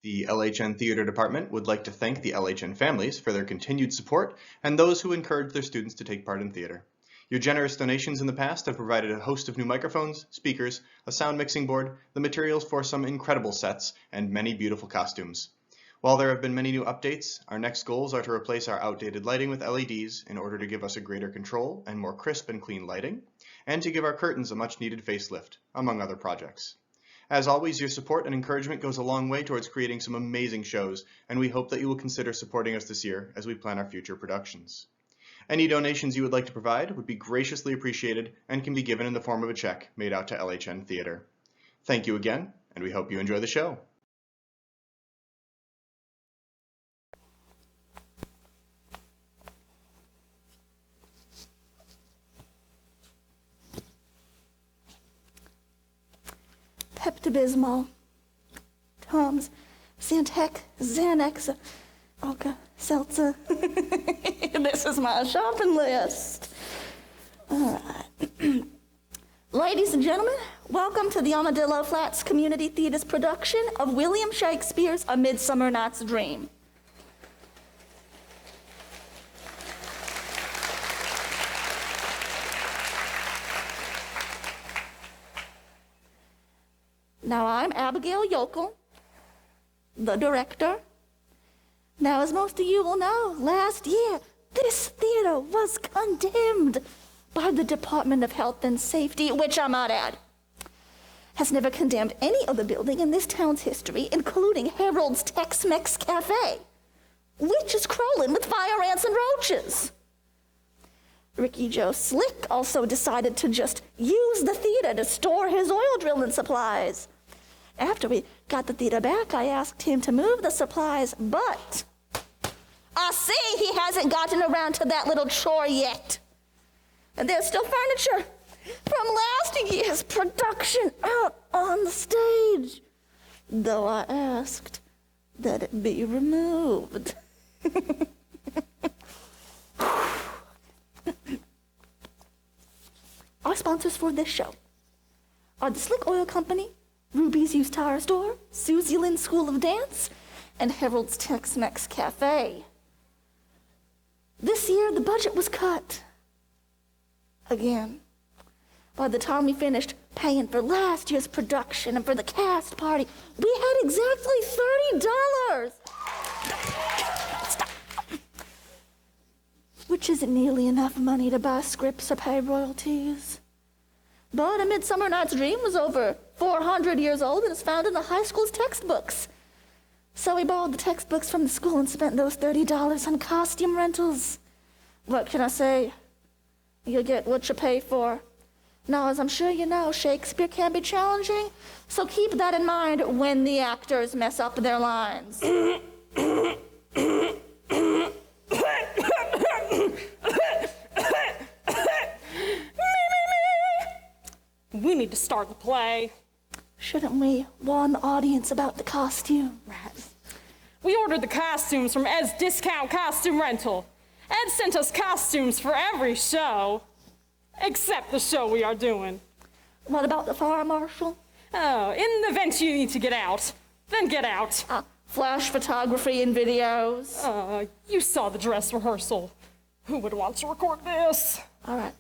The LHN Theater Department would like to thank the LHN families for their continued support and those who encourage their students to take part in theater. Your generous donations in the past have provided a host of new microphones, speakers, a sound mixing board, the materials for some incredible sets, and many beautiful costumes. While there have been many new updates, our next goals are to replace our outdated lighting with LEDs in order to give us a greater control and more crisp and clean lighting, and to give our curtains a much needed facelift, among other projects. As always, your support and encouragement goes a long way towards creating some amazing shows, and we hope that you will consider supporting us this year as we plan our future productions. Any donations you would like to provide would be graciously appreciated and can be given in the form of a check made out to LHN Theater. Thank you again, and we hope you enjoy the show. Pepto-Bismol, Tums, Zantac, Xanax, Alka-Seltzer. This is my shopping list. All right. Ladies and gentlemen, welcome to the Armadillo Flats Community Theater's production of William Shakespeare's A Midsummer Night's Dream. Now, I'm Abigail Yokel, the director. Now, as most of you will know, last year, this theater was condemned by the Department of Health and Safety, which I might add, has never condemned any other building in this town's history, including Harold's Tex-Mex Cafe, which is crawling with fire ants and roaches. Ricky Joe Slick also decided to just use the theater to store his oil drilling supplies. After we got the theater back, I asked him to move the supplies, but I see he hasn't gotten around to that little chore yet. And there's still furniture from last year's production out on the stage, though I asked that it be removed. Our sponsors for this show are the Slick Oil Company, Ruby's Used Tire Store, Susie Lynn School of Dance, and Harold's Tex-Mex Cafe. This year, the budget was cut. Again. By the time we finished paying for last year's production and for the cast party, we had exactly $30. Stop. Which isn't nearly enough money to buy scripts or pay royalties. But A Midsummer Night's Dream was over 400 years old and is found in the high school's textbooks. So we borrowed the textbooks from the school and spent those $30 on costume rentals. What can I say? You get what you pay for. Now, as I'm sure you know, Shakespeare can be challenging, so keep that in mind when the actors mess up their lines. We need to start the play. Shouldn't we warn the audience about the costume? Right. We ordered the costumes from Ed's Discount Costume Rental. Ed sent us costumes for every show, except the show we are doing. What about the fire marshal? Oh, in the event you need to get out, then get out. Flash photography and videos. You saw the dress rehearsal. Who would want to record this? All right.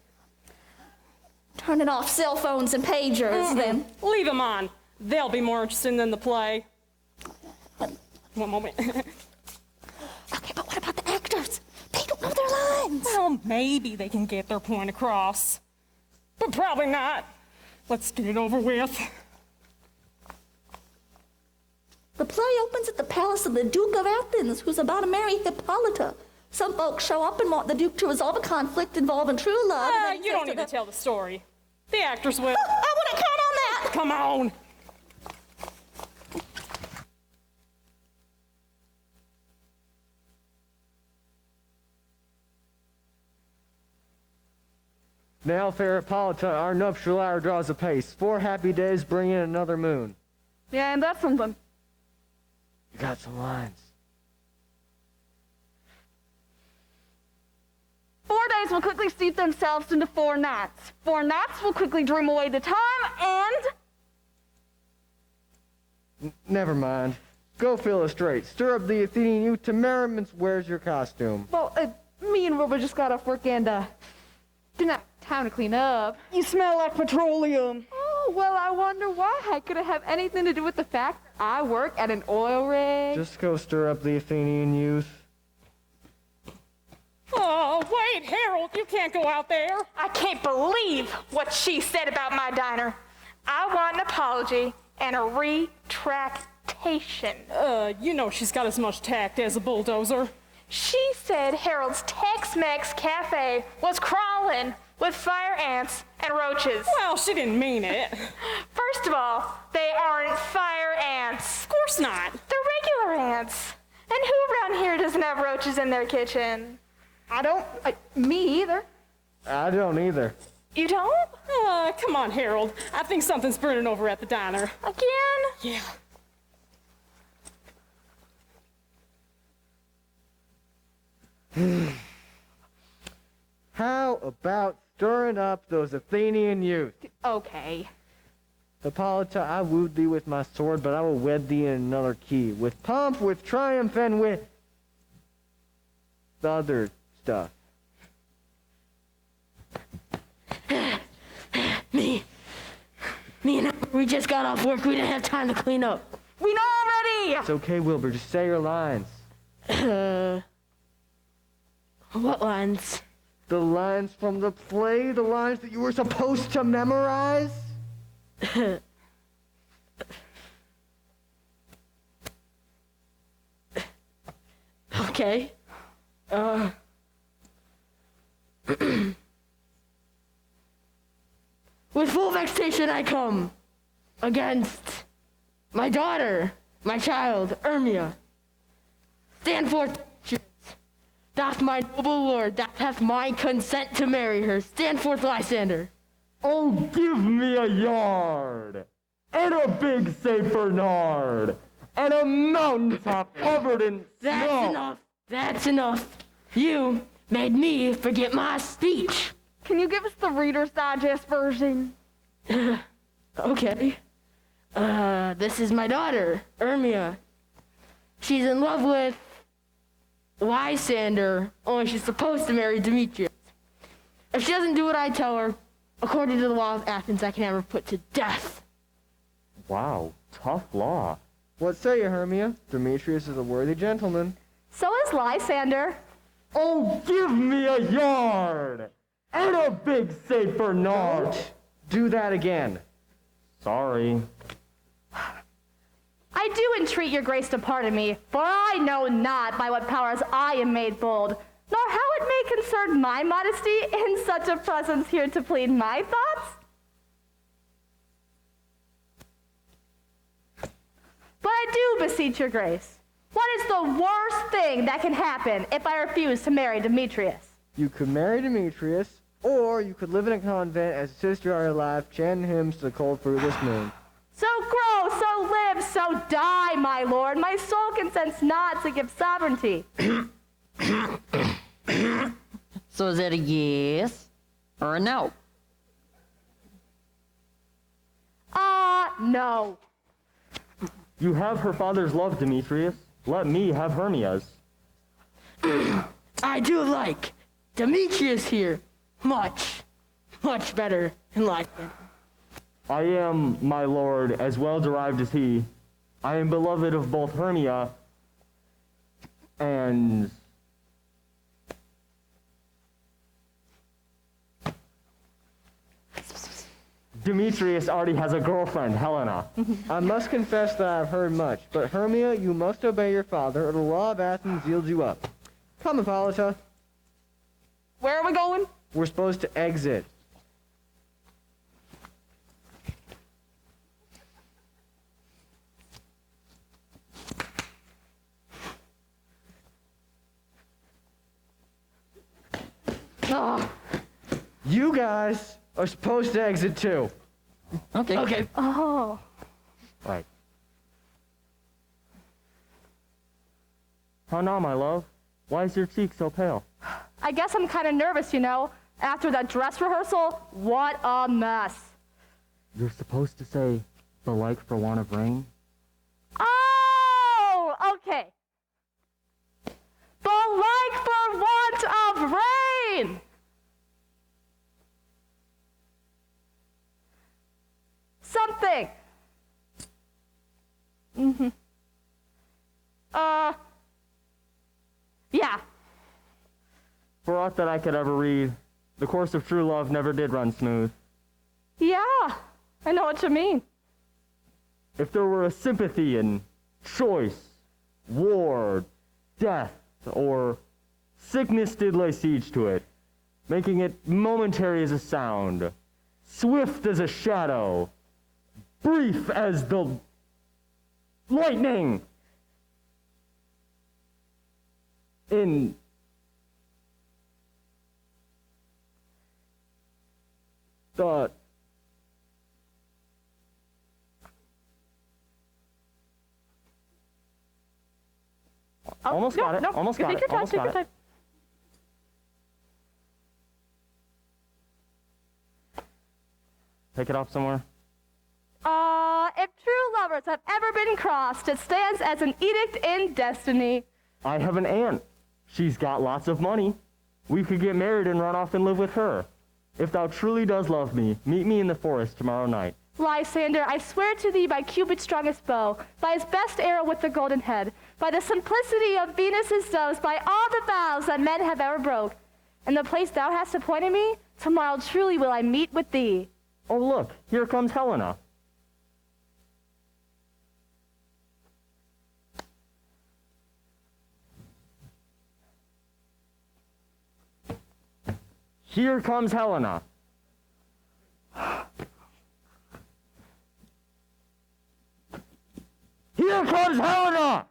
Turning off cell phones and pagers, then. Leave them on. They'll be more interesting than the play. One moment. Okay, but what about the actors? They don't know their lines. Well, maybe they can get their point across. But probably not. Let's get it over with. The play opens at the palace of the Duke of Athens, who's about to marry Hippolyta. Some folks show up and want the Duke to resolve a conflict involving true love. You don't need to tell the story. The actors will. I wouldn't count on that. Come on. Now, fair Hippolyta, our nuptial hour draws apace. 4 happy days bring in another moon. Yeah, and that's something. You got some lines. 4 days will quickly steep themselves into 4 nights. 4 nights will quickly dream away the time, and... Never mind. Go illustrate. Stir up the Athenian youth to merriments. Where's your costume? Well, me and Wilbur just got off work and, didn't have time to clean up. You smell like petroleum. Oh, well, I wonder why. Could it have anything to do with the fact that I work at an oil rig? Just go stir up the Athenian youth. Oh, wait, Harold, you can't go out there. I can't believe what she said about my diner. I want an apology and a retractation. You know she's got as much tact as a bulldozer. She said Harold's Tex-Mex Cafe was crawling with fire ants and roaches. Well, she didn't mean it. First of all, they aren't fire ants. Of course not. They're regular ants. And who around here doesn't have roaches in their kitchen? I don't, me either. I don't either. You don't? Come on, Harold. I think something's burning over at the diner. Again? Yeah. How about stirring up those Athenian youth? Okay. Hippolyta, I wooed thee with my sword, but I will wed thee in another key. With pomp, with triumph, and with the other stuff. Me and we just got off work. We didn't have time to clean up. We know already! It's okay, Wilbur. Just say your lines. What lines? The lines from the play? The lines that you were supposed to memorize? Okay. With full vexation I come against my daughter, my child, Hermia. Stand forth, doth my noble lord, that hath my consent to marry her. Stand forth, Lysander. Oh, give me a yard, and a big Saint Bernard, and a mountaintop covered in That's snow. enough. That's enough. You made me forget my speech. Can you give us the Reader's Digest version? Okay. This is my daughter, Hermia. She's in love with Lysander, only she's supposed to marry Demetrius. If she doesn't do what I tell her, according to the law of Athens, I can have her put to death. Wow, tough law. What say you, Hermia? Demetrius is a worthy gentleman. So is Lysander. Oh, give me a yard, and a big Saint Bernard. Do that again. Sorry. I do entreat your grace to pardon me, for I know not by what powers I am made bold, nor how it may concern my modesty in such a presence here to plead my thoughts. But I do beseech your grace, what is the worst thing that can happen if I refuse to marry Demetrius? You could marry Demetrius, or you could live in a convent as sister are alive, chanting hymns to the cold fruitless moon. So grow, so live, so die, my lord. My soul consents not to give sovereignty. So is that a yes or a no? No. You have her father's love, Demetrius. Let me have Hermia's. I do like Demetrius here much, much better than Lysander. I am, my lord, as well derived as he. I am beloved of both Hermia and... Demetrius already has a girlfriend, Helena. I must confess that I have heard much, but Hermia, you must obey your father, or the law of Athens yields you up. Come, Hippolyta. Where are we going? We're supposed to exit. Oh, You guys are supposed to exit too. Okay. okay. Oh. Right. How now, my love? Why is your cheek so pale? I guess I'm kind of nervous, you know. After that dress rehearsal, what a mess. You're supposed to say, the like for want of rain? Oh, Okay. But like for want of rain. Something. Yeah. For aught that I could ever read, the course of true love never did run smooth. Yeah, I know what you mean. If there were a sympathy in choice, war, death, or sickness did lay siege to it, making it momentary as a sound, swift as a shadow, brief as the lightning, in the almost got it. Almost got it. Almost got it. Take it off somewhere. If true lovers have ever been crossed, it stands as an edict in destiny. I have an aunt. She's got lots of money. We could get married and run off and live with her. If thou truly does love me, meet me in the forest tomorrow night. Lysander, I swear to thee by Cupid's strongest bow, by his best arrow with the golden head, by the simplicity of Venus's doves, by all the vows that men have ever broke, and the place thou hast appointed me, tomorrow truly will I meet with thee. Oh, look, here comes Helena. Here comes Helena. Here comes Helena!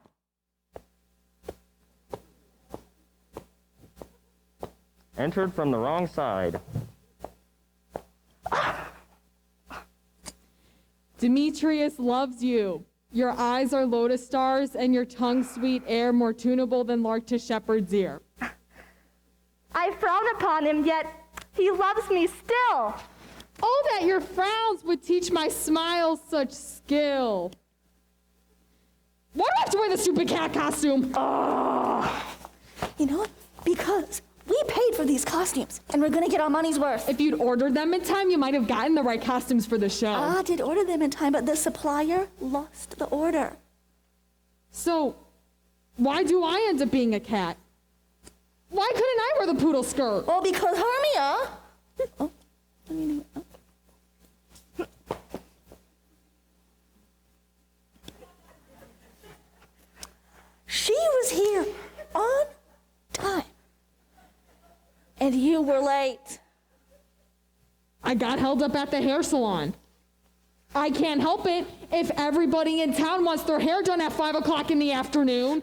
Entered from the wrong side. Demetrius loves you. Your eyes are lotus stars, and your tongue sweet air more tunable than lark to shepherd's ear. I frown upon him, yet he loves me still. Oh, that your frowns would teach my smiles such skill. Why do I have to wear the stupid cat costume? You know what? Because we paid for these costumes, and we're gonna get our money's worth. If you'd ordered them in time, you might have gotten the right costumes for the show. I did order them in time, but the supplier lost the order. So, why do I end up being a cat? Why couldn't I wear the poodle skirt? Well, because Hermia... Oh, I mean, oh. She was here on time. And you were late. I got held up at the hair salon. I can't help it if everybody in town wants their hair done at 5 o'clock in the afternoon.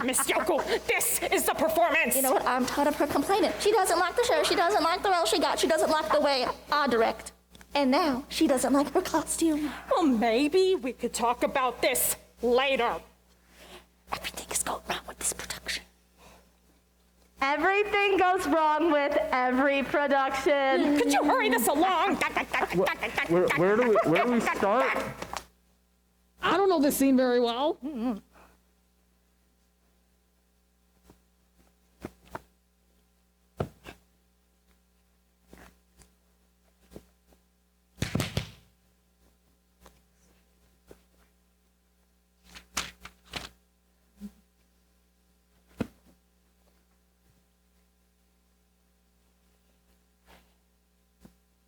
Miss Yokel, this is the performance. You know what? I'm tired of her complaining. She doesn't like the show. She doesn't like the role she got. She doesn't like the way I direct. And now she doesn't like her costume. Well, maybe we could talk about this later. Everything is going wrong with this production. Everything goes wrong with every production. Could you hurry this along? Where do we start? I don't know this scene very well.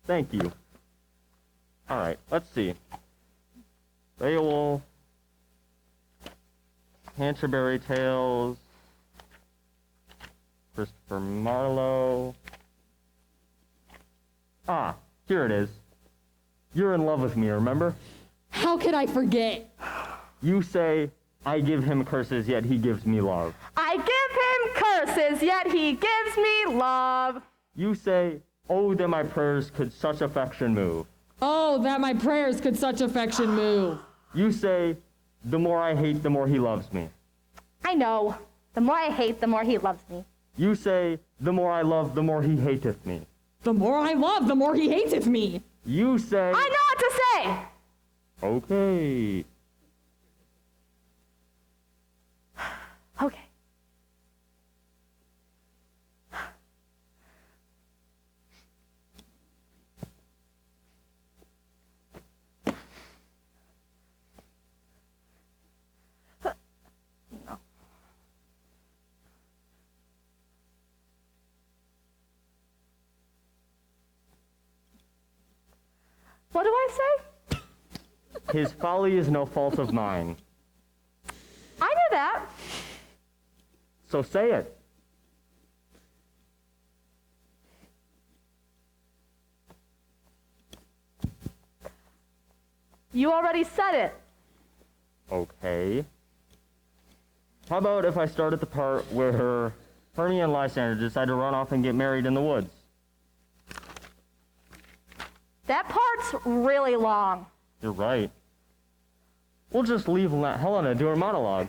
Thank you. All right, let's see. Beowulf, Canterbury Tales, Christopher Marlowe. Ah, here it is. You're in love with me, remember? How could I forget? You say, I give him curses, yet he gives me love. I give him curses, yet he gives me love. You say, oh, that my prayers could such affection move. Oh, that my prayers could such affection move. You say, the more I hate, the more he loves me. I know. The more I hate, the more he loves me. You say, the more I love, the more he hateth me. The more I love, the more he hateth me. You say... I know what to say! Okay. Okay. What do I say? His folly is no fault of mine. I knew that. So say it. You already said it. Okay. How about if I start at the part where Hermia and Lysander decide to run off and get married in the woods? That part's really long. You're right. We'll just leave Helena do her monologue.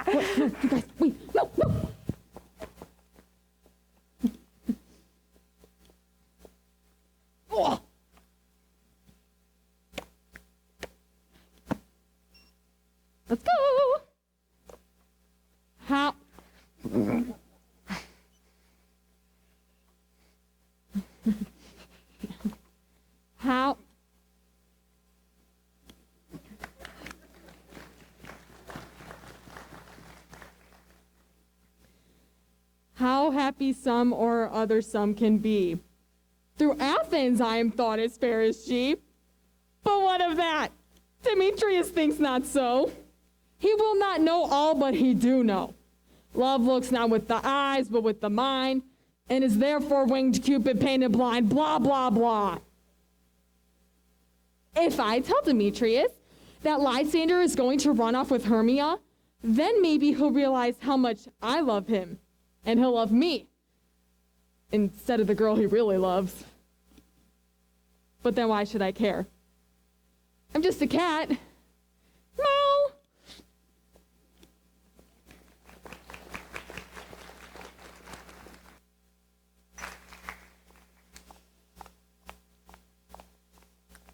Wait, no. Oh. Let's go. How? How? How happy some or other some can be. Through Athens I am thought as fair as sheep. But what of that? Demetrius thinks not so. He will not know all, but he do know. Love looks not with the eyes, but with the mind, and is therefore winged Cupid painted blind, blah, blah, blah. If I tell Demetrius that Lysander is going to run off with Hermia, then maybe he'll realize how much I love him, and he'll love me, instead of the girl he really loves. But then why should I care? I'm just a cat. Meow.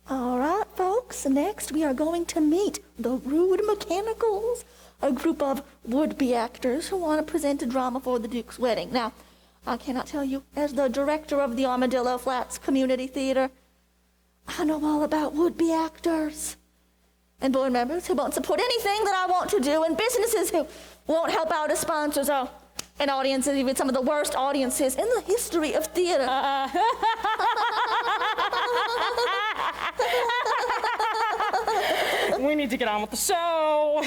All right, folks, next we are going to meet the Rude Mechanicals, a group of would-be actors who want to present a drama for the Duke's wedding. Now, I cannot tell you, as the director of the Armadillo Flats Community Theater, I know all about would-be actors and board members who won't support anything that I want to do, and businesses who won't help out as sponsors, and audiences, even some of the worst audiences in the history of theater. We need to get on with the show.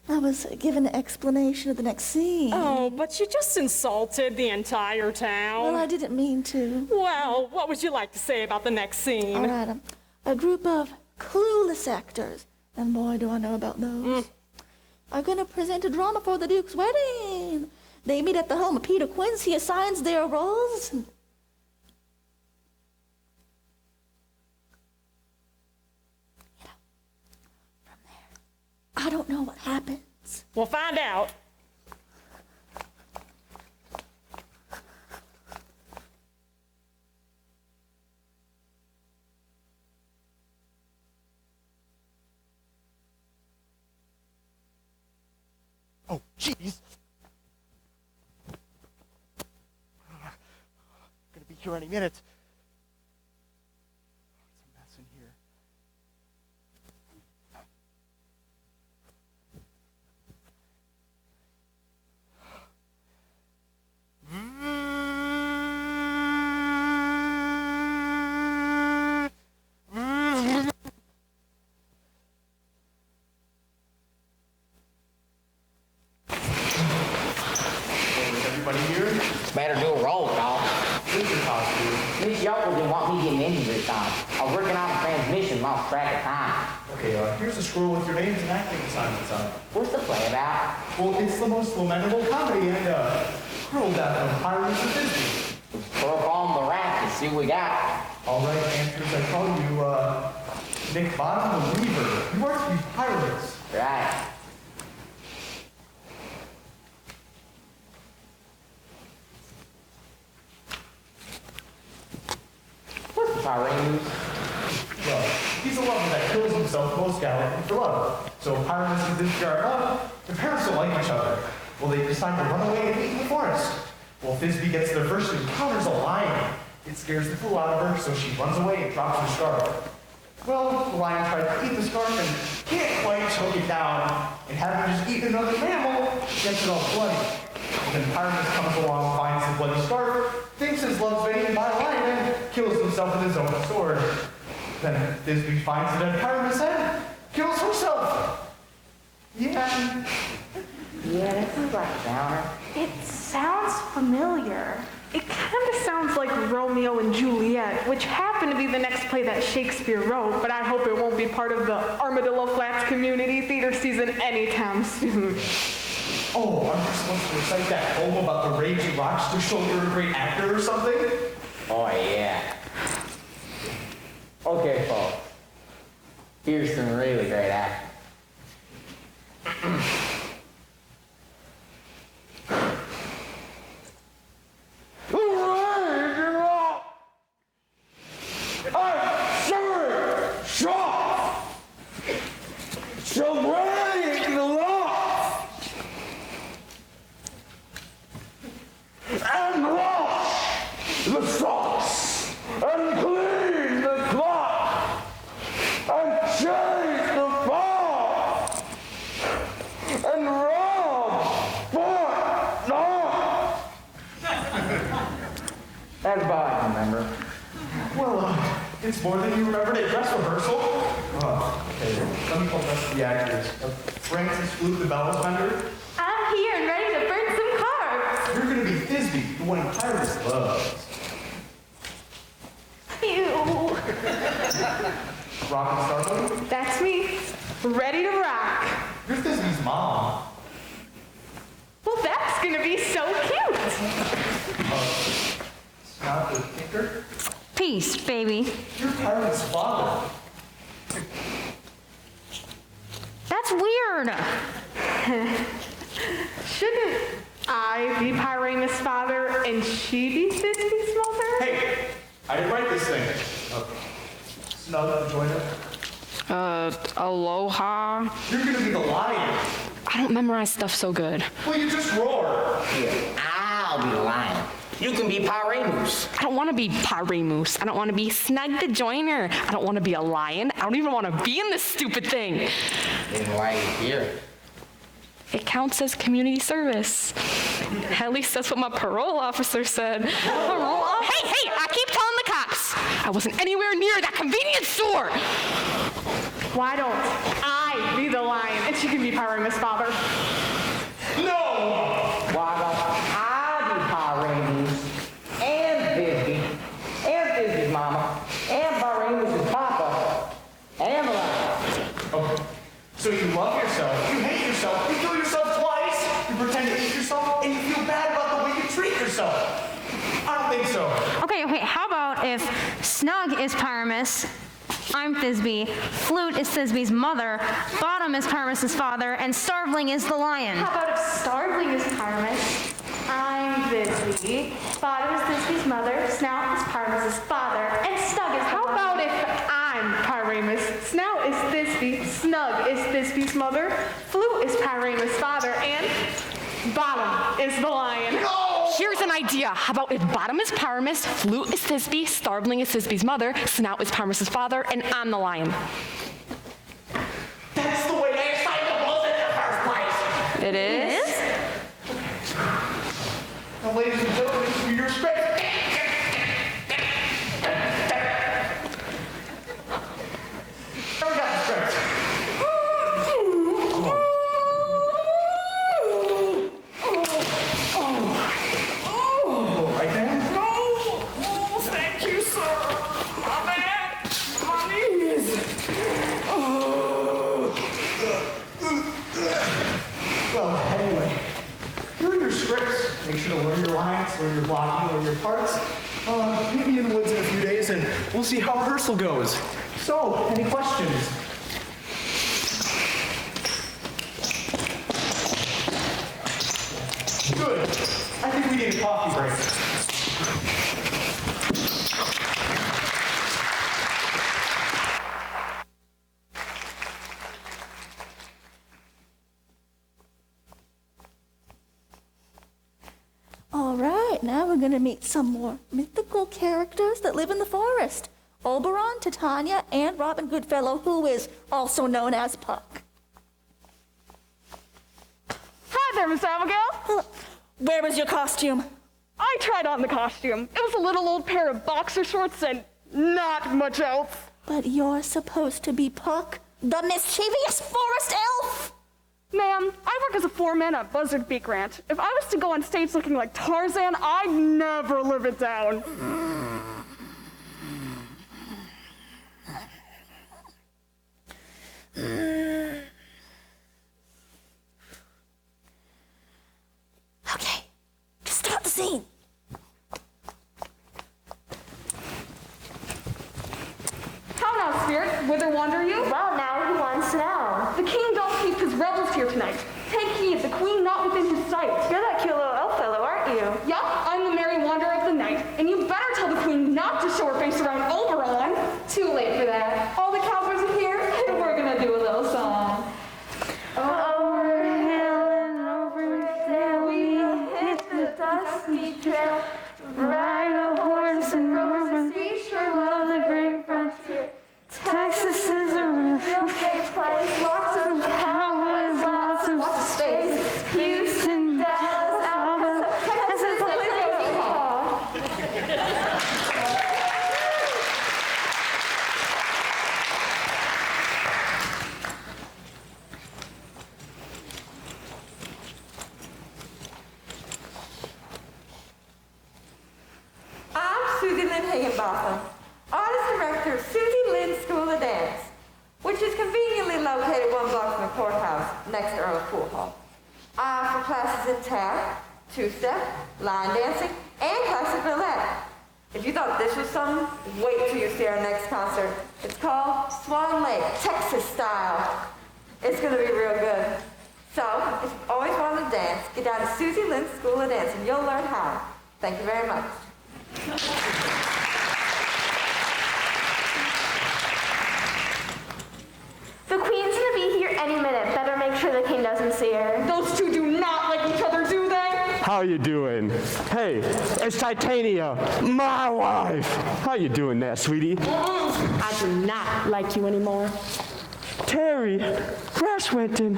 I was given an explanation of the next scene. Oh, but you just insulted the entire town. Well, I didn't mean to. Well, what would you like to say about the next scene? All right, a group of clueless actors, and boy, do I know about those, are going to present a drama for the Duke's wedding. They meet at the home of Peter Quince. He assigns their roles. And from there, I don't know what happens. We'll find out. Oh, jeez. Gonna be here any minute. It's a mess in here. Better do a roll call. Miss Yokel didn't want me getting into this time. I was working on the transmission, lost track of time. Okay, here's a scroll with your names and acting assignments on it. What's the play about? Well, it's the most lamentable comedy and cruel death of pirates of Disney. Throw up on the rack and see what we got. All right, answers. I call you Nick Bottom the Weaver. You are to be pirates. Right. What's the Pyrenees? Well, he's a lover that kills himself most gallantly for love. So pirates and Disney are in love. The parents don't like each other. Well, they decide to run away and eat in the forest. Well, Thisbe gets there first and encounters a lion. It scares the fool out of her, so she runs away and drops her scarf. Well, the lion tries to eat the scarf and can't quite choke it down, and having just eaten another mammal, gets it all bloody. And then Pyramus comes along, finds the bloody scarf, thinks his love's been eaten by a lion, and kills himself with his own sword. Then Thisbe finds the dead Pyramus and kills herself. Yeah. Yeah, that sounds like a downer. It sounds familiar. It kind of sounds like Romeo and Juliet, which happened to be the next play that Shakespeare wrote, but I hope it won't be part of the Armadillo Flats Community Theater season anytime soon. Oh, aren't you supposed to recite that poem about the raging rocks to show you're a great actor or something? Oh, yeah. Okay, folks. Here's some really great acting. That's about I remember. Well, it's more than you remembered at dress rehearsal. Okay, let me pull up the actors. Francis Flute, the bellows vendor. I'm here and ready to burn some carbs. You're gonna be Thisbe, the one Pyramus loves. Ew. Rock and Starboy? That's me. Ready to rock. You're Thisbe's mom. Well, that's gonna be so cute. Snout the tinker? Peace, baby. You're Pyramus' father. That's weird. Shouldn't I be Pyramus' father and she be Thisbe's mother? Hey, I didn't write this thing. Snug, join us. Aloha. You're gonna be the lion. I don't memorize stuff so good. Well, you just roar. Here, I'll be the lion. You can be Pyramus. I don't want to be Pyramus. I don't want to be Snug the Joiner. I don't want to be a lion. I don't even want to be in this stupid thing. Then why are you here? It counts as community service. At least that's what my parole officer said. Hey, I keep telling the cops. I wasn't anywhere near that convenience store. Why don't I be the lion and she can be Pyramus' father? No! Why don't I be Pyramus and Thisbe and Thisbe's mama and Pyramus' papa and the lion? Okay. So you love yourself, you hate yourself, you kill yourself twice, you pretend to hate yourself, and you feel bad about the way you treat yourself. I don't think so. Okay, how about if Snug is Pyramus, I'm Thisbe, Flute is Thisbe's mother, Bottom is Pyramus' father, and Starveling is the lion. How about if Starveling is Pyramus? I'm Thisbe. Bottom is Thisbe's mother. Snout is Pyramus' father. And Snug is the How lion. about if I'm Pyramus, Snout is Thisbe, Snug is Thisbe's mother, Flute is Pyramus' father, and Bottom is the lion? Here's an idea. How about if Bottom is Pyramus, Flute is Thisbe, Starveling is Thisbe's mother, Snout is Pyramus' father, and I'm the lion. That's the way they assigned the rules in the first place. It is? Now, ladies and gentlemen, this will be your script. Never got the script. Right there? Oh, thank you, sir. My back, my knees. Well, anyway, here are your scripts. Make sure to learn your lines, learn your blocking, learn your parts. Meet me in the woods in a few days, and we'll see how rehearsal goes. So, any questions? Good. I think we need a coffee break. we're going to meet some more mythical characters that live in the forest. Oberon, Titania, and Robin Goodfellow, who is also known as Puck. Hi there, Miss Abigail. Where was your costume? I tried on the costume. It was a little old pair of boxer shorts and not much else. But you're supposed to be Puck, the mischievous forest elf. Ma'am, I work as a foreman at Buzzard Beak Ranch. If I was to go on stage looking like Tarzan, I'd never live it down. Okay, just start the scene. How now, Spirit? Whither wander you? Well, now who wants to know? The king doth keep his revels here tonight. Take heed, the queen not within his sight. You're that cute little elf fellow, aren't you? Yup, I'm the merry wanderer of the night, and you better tell the queen not to show her face around Oberon. Too late for that. All the cowboys are here, and we're gonna do a little song. Over hill and over dale, we hit the dusty trail. Ride a horse and over the seashore, love the great frontier. Texas is a real big place, lots of cowboys, lots of space. Houston, Dallas, Alabama, Texas is a crazy hall. I'm Susie Lynn Higginbotham, artist director of Susie Lynn School of Dance, which is conveniently located 1 block from the courthouse next to Earl Pool Hall. I offer classes in tap, two-step, line dancing, and classic ballet. If you thought this was something, wait till you see our next concert. It's called Swan Lake, Texas style. It's going to be real good. So, if you've always wanted to dance, get down to Susie Lynn School of Dance and you'll learn how. Thank you very much. The queen's gonna be here any minute. Better make sure the king doesn't see her. Those two do not like each other, do they? How you doing? Hey, it's Titania, my wife. How you doing there, sweetie? I do not like you anymore. Terry, Crash Winton,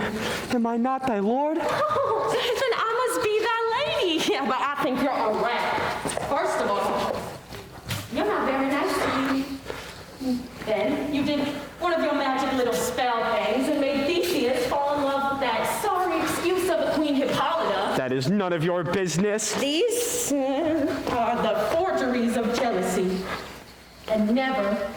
am I not thy lord? Oh, then I must be that lady. Yeah, but I think you're a rat. First of all, you're not very nice to me. Then you did one of your magic little spell things and made Theseus fall in love with that sorry excuse of a Queen Hippolyta. That is none of your business. These are the forgeries of jealousy. And never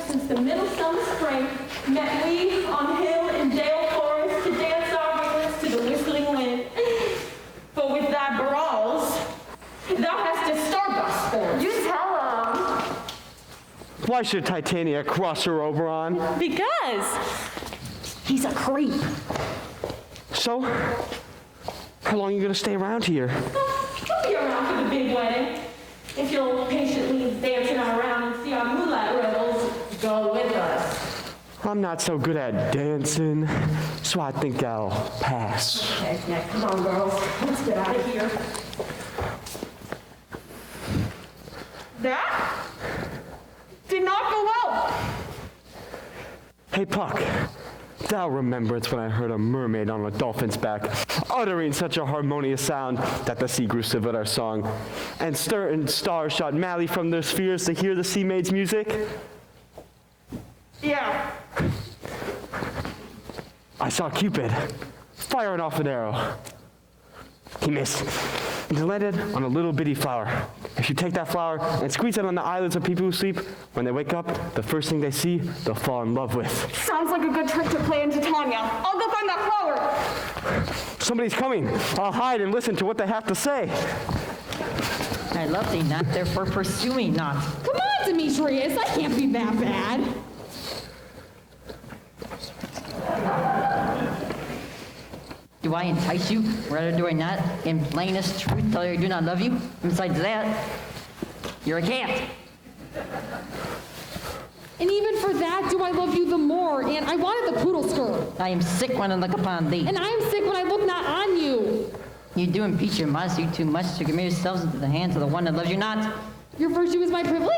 since the middle summer spring met we on hill and dale forest to dance our rivers to the whistling wind. But with thy brawls, thou hast disturbed us for. You tell him. Why should Titania cross her Oberon? Because he's a creep. So, how long are you gonna stay around here? He'll be around for the big wedding. If you'll patiently dance in our round and see our moonlight revels, go with us. I'm not so good at dancing, so I think I'll pass. Okay, yeah, come on, girls. Let's get out of here. That did not go well. Hey, Puck, thou rememberest when I heard a mermaid on a dolphin's back, uttering such a harmonious sound that the sea grew still at our song, and certain stars shot madly from their spheres to hear the sea maid's music? Yeah. I saw Cupid firing off an arrow. He missed. And it landed on a little bitty flower. If you take that flower and squeeze it on the eyelids of people who sleep, when they wake up, the first thing they see, they'll fall in love with. Sounds like a good trick to play into Tanya. I'll go find that flower. Somebody's coming. I'll hide and listen to what they have to say. I love thee not, therefore pursue me not. Come on, Demetrius, I can't be that bad. Do I entice you? Rather do I not, in plainest truth, tell you I do not love you? Besides that, you're a cat. And even for that, do I love you the more? And I wanted the poodle skirt. I am sick when I look upon thee. And I am sick when I look not on you. You do impeach your modesty too much to commit yourselves into the hands of the one that loves you not. Your virtue is my privilege?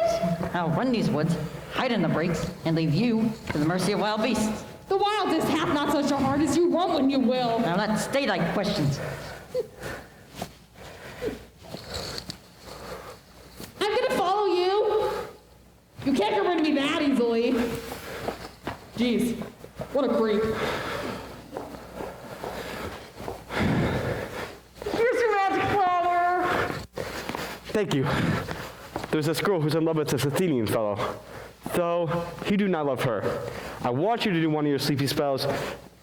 I'll run these woods, hide in the brakes, and leave you to the mercy of wild beasts. The wildest hath not such a heart as you run when you will. Now let's stay like questions. I'm gonna follow you. You can't get rid of me that easily. Jeez, what a creep. Here's your magic flower. Thank you. There's this girl who's in love with this Athenian fellow, though he do not love her. I want you to do one of your sleepy spells,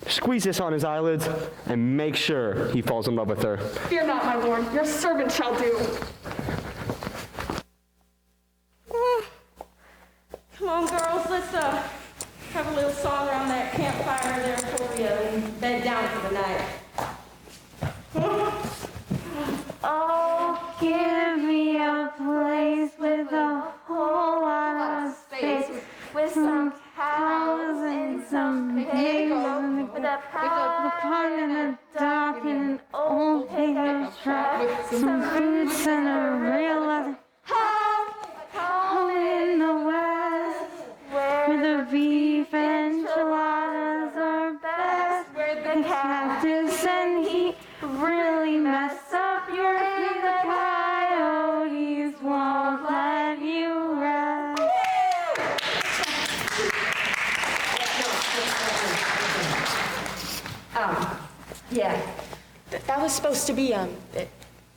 squeeze this on his eyelids, and make sure he falls in love with her. Fear not, my lord. Your servant shall do. Come on, girls, let's have a little song around that campfire there for you and bed down for the night. Oh, give me a place with a whole lot of space, with some cows and some pigs, with a pond and a dock and an old pickup truck, some boots and a real leather home in the west, where the beef enchiladas are best, where the cactus and heat really mess up your feet. The coyotes won't let you rest. Yeah. That was supposed to be,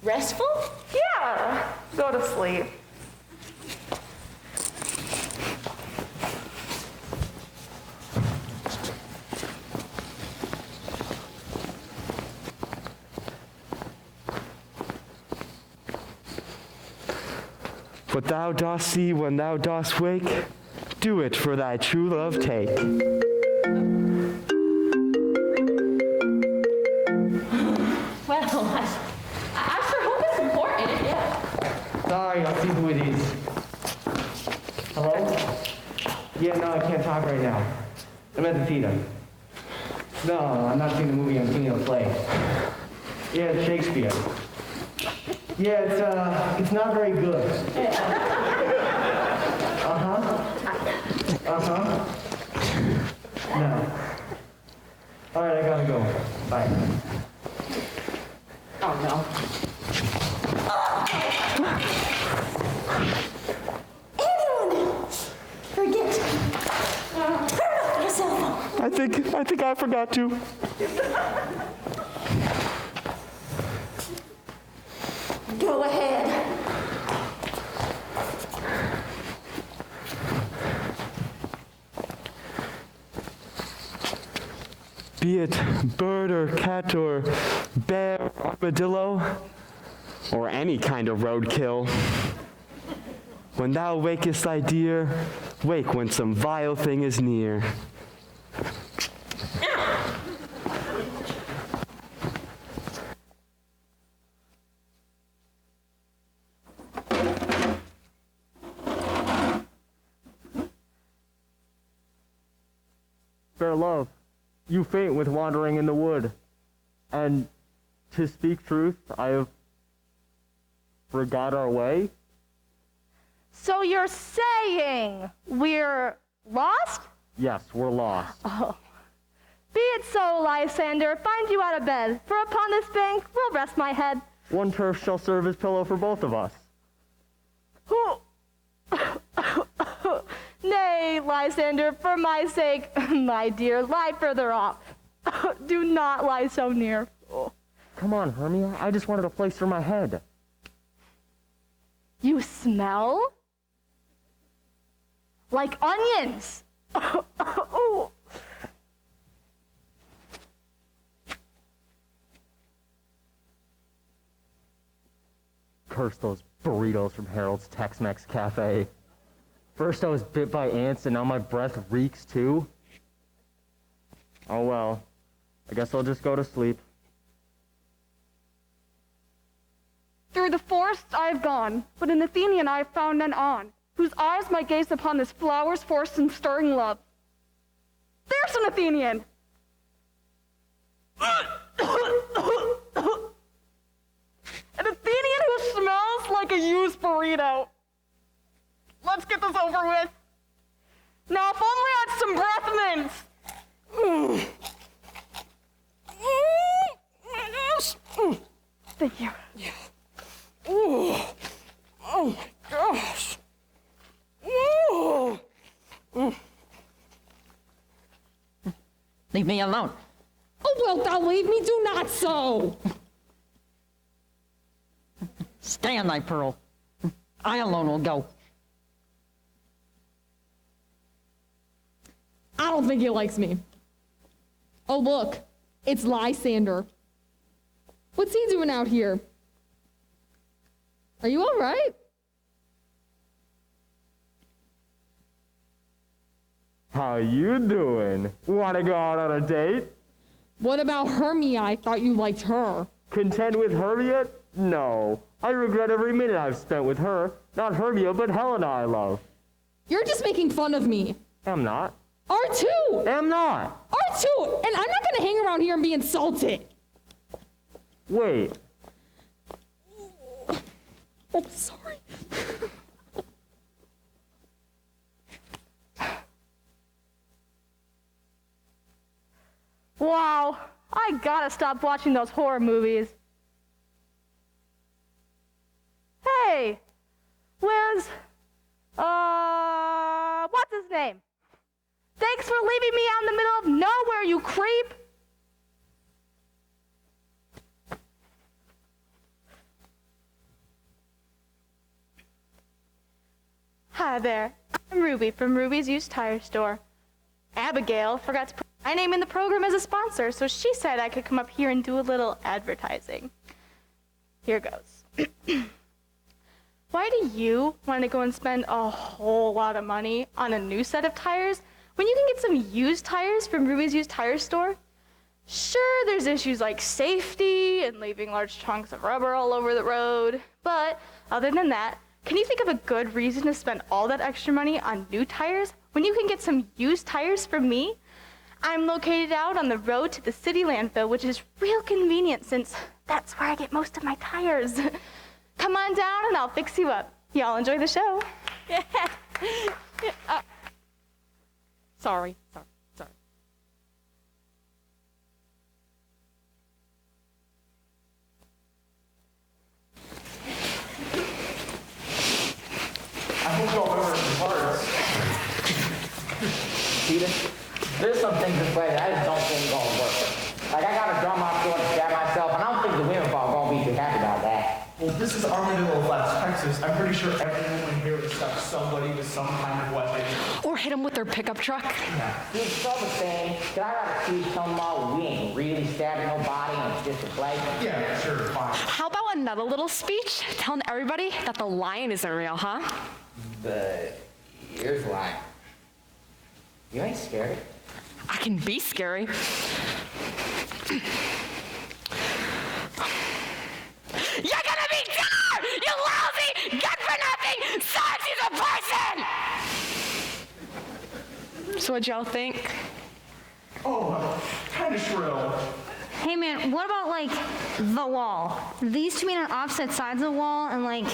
restful? Yeah. Go to sleep. What thou dost see when thou dost wake, do it for thy true love take. Well, I sure hope it's important, yeah. Sorry, I'll see who it is. Hello? Yeah, no, I can't talk right now. I'm at the theater. No, I'm not seeing the movie, I'm seeing a play. Yeah, it's Shakespeare. Yeah, it's not very good. No. All right, I gotta go. Bye. Oh, no. Anyone forget? Turn off your cell phone. I think I forgot to. Go ahead. Be it bird or cat or bear or armadillo, or any kind of roadkill. When thou wakest thy dear, wake when some vile thing is near. Fair love, you faint with wandering in the wood, and to speak truth, I have forgot our way. So you're saying we're lost? Yes, we're lost. Oh. Be it so, Lysander. Find you out of bed, for upon this bank will rest my head. One turf shall serve as pillow for both of us. Nay, Lysander, for my sake, my dear, lie further off. Do not lie so near. Come on, Hermia, I just wanted a place for my head. You smell? Like onions. Curse those burritos from Harold's Tex-Mex Cafe. First I was bit by ants and now my breath reeks too. Oh well, I guess I'll just go to sleep. Through the forest I have gone, but an Athenian I have found none on, whose eyes might gaze upon this flower's force and stirring love. There's an Athenian! like a used burrito. Let's get this over with. Now, if only I had some breath mints. Thank you. Yeah. Ooh. Oh my gosh. Ooh. Leave me alone. Oh, wilt thou leave me? Do not so. Stay on thy pearl. I alone will go. I don't think he likes me. Oh, look. It's Lysander. What's he doing out here? Are you all right? How you doing? Wanna go out on a date? What about Hermia? I thought you liked her. Content with her yet? No. I regret every minute I've spent with her. Not Hermia, but Helena I love. You're just making fun of me. Am not. R2! Am not. R2! And I'm not gonna hang around here and be insulted. Wait. Oh, sorry. Wow, I gotta stop watching those horror movies. Hey, where's, what's his name? Thanks for leaving me out in the middle of nowhere, you creep! Hi there, I'm Ruby from Ruby's Used Tire Store. Abigail forgot to put my name in the program as a sponsor, so she said I could come up here and do a little advertising. Here goes. Why do you want to go and spend a whole lot of money on a new set of tires when you can get some used tires from Ruby's Used Tire Store? Sure, there's issues like safety and leaving large chunks of rubber all over the road, but other than that, can you think of a good reason to spend all that extra money on new tires when you can get some used tires from me? I'm located out on the road to the city landfill, which is real convenient since that's where I get most of my tires. Come on down and I'll fix you up. Y'all enjoy the show. Sorry. I hope y'all remember the parts. Peter, there's some things this way that I just don't think gonna work. Like I got a drum off going to stab myself, and I don't think the women are gonna be too happy about that. Well, this is Armadillo Flats, Texas. I'm pretty sure everyone here has stuck somebody with some kind of weapon. Or hit them with their pickup truck. Yeah. Dude, it's all the same. Can I write a speech telling them all we ain't really stabbing nobody and it's just a play? Yeah, sure, fine. How about another little speech telling everybody that the lion isn't real, huh? But here's why. You ain't scared. I can be scary. You're gonna be dead! You lousy, good-for-nothing, sexy person! So what'd y'all think? Oh, kind of shrill. Hey man, what about like the wall? These two meet on opposite sides of the wall and like,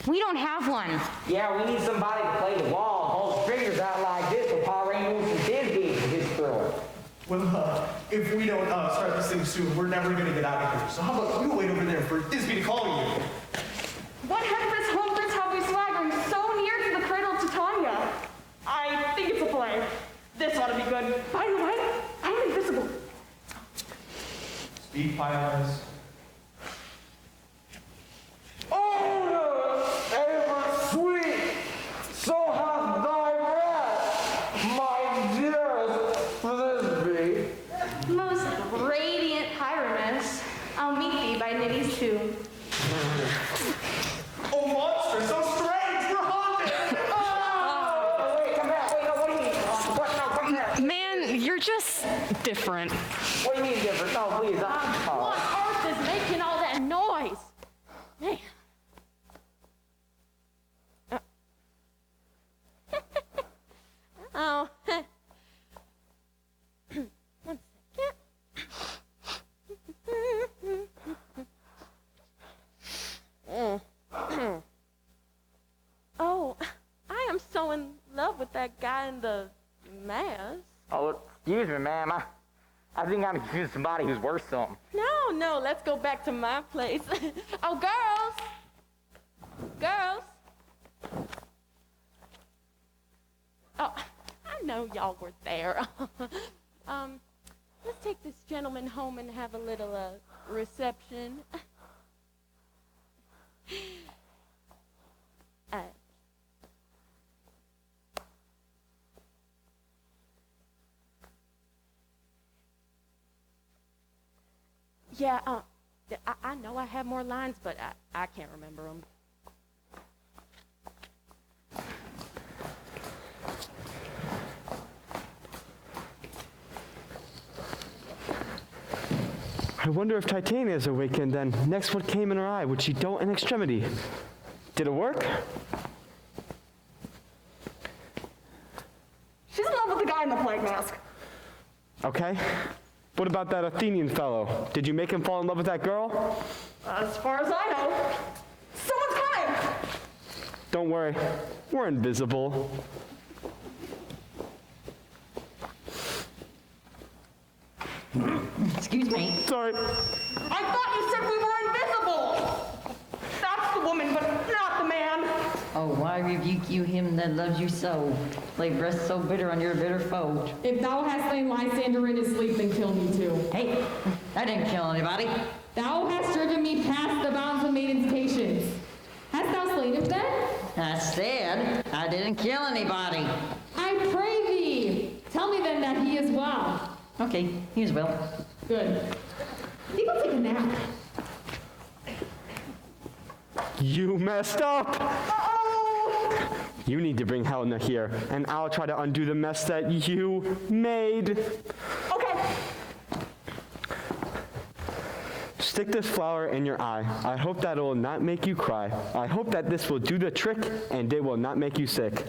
we don't have one. Yeah, we need somebody to play the wall and hold triggers out like this so Paul Ray moves some Disney with his thrower. Well, if we don't start this thing soon, we're never gonna get out of here. So how about you wait over there for Thisbe to call you? What heck this home have we swaggering so near to the cradle of Titania? I think it's a play. This ought to be good. By the way, I'm invisible. Speak, pilots. Oh, ever sweet, so hath thy wrath, my dearest Thisbe. Most radiant Pyramus, I'll meet thee by Nitty's tomb. Oh, monster, so strange, we're haunted! Oh, wait, come back, wait, no, what do you mean? What, no, come here. Man, you're just different. What do you mean different? No, please, What earth is making all that noise? Man. Oh. One second. that guy in the mask. Oh, excuse me, ma'am. I think I'm accusing somebody who's worth something. No, let's go back to my place. Oh, girls. Oh, I know y'all were there. Let's take this gentleman home and have a little reception. Yeah, I know I have more lines, but I can't remember them. I wonder if Titania is awakened then. Next what came in her eye, which she don't in extremity. Did it work? She's in love with the guy in the plague mask. Okay. What about that Athenian fellow? Did you make him fall in love with that girl? As far as I know, someone's coming! Don't worry, we're invisible. Excuse me. Sorry. I thought you said we were invisible! That's the woman, but not the man. Oh, why rebuke you him that loves you so? Lay breast so bitter on your bitter foe. If thou hast slain Lysander in his sleep, then kill me too. Hey, I didn't kill anybody. Thou hast driven me past the bounds of maiden's patience. Hast thou slain him then? I said I didn't kill anybody. I pray thee, tell me then that he is well. Okay, he is well. Good. You go take a nap. You messed up! Uh-oh! You need to bring Helena here, and I'll try to undo the mess that you made. Okay. Stick this flower in your eye. I hope that it will not make you cry. I hope that this will do the trick, and it will not make you sick.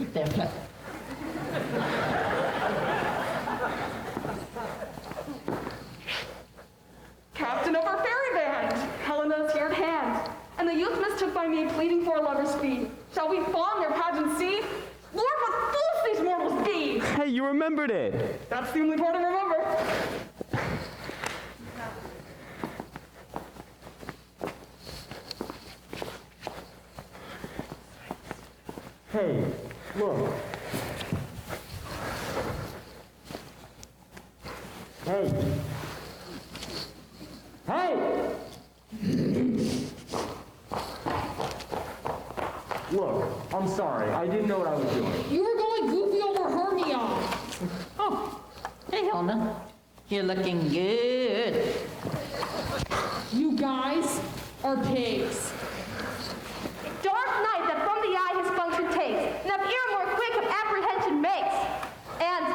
Captain of our fairy band, Helena's here at hand, and the youth mistook by me pleading for a lover's fee. Shall we fawn their pageant see? Lord, what fools these mortals be! Hey, you remembered it! That's the only part I remember. Hey, look. Hey. Hey! Look, I'm sorry. I didn't know what I was doing. You were going goofy over Hermia. Oh, hey, Helena. You're looking good. You guys are pigs. Dark night that from the eye his function takes, and of ear more quick of apprehension makes. And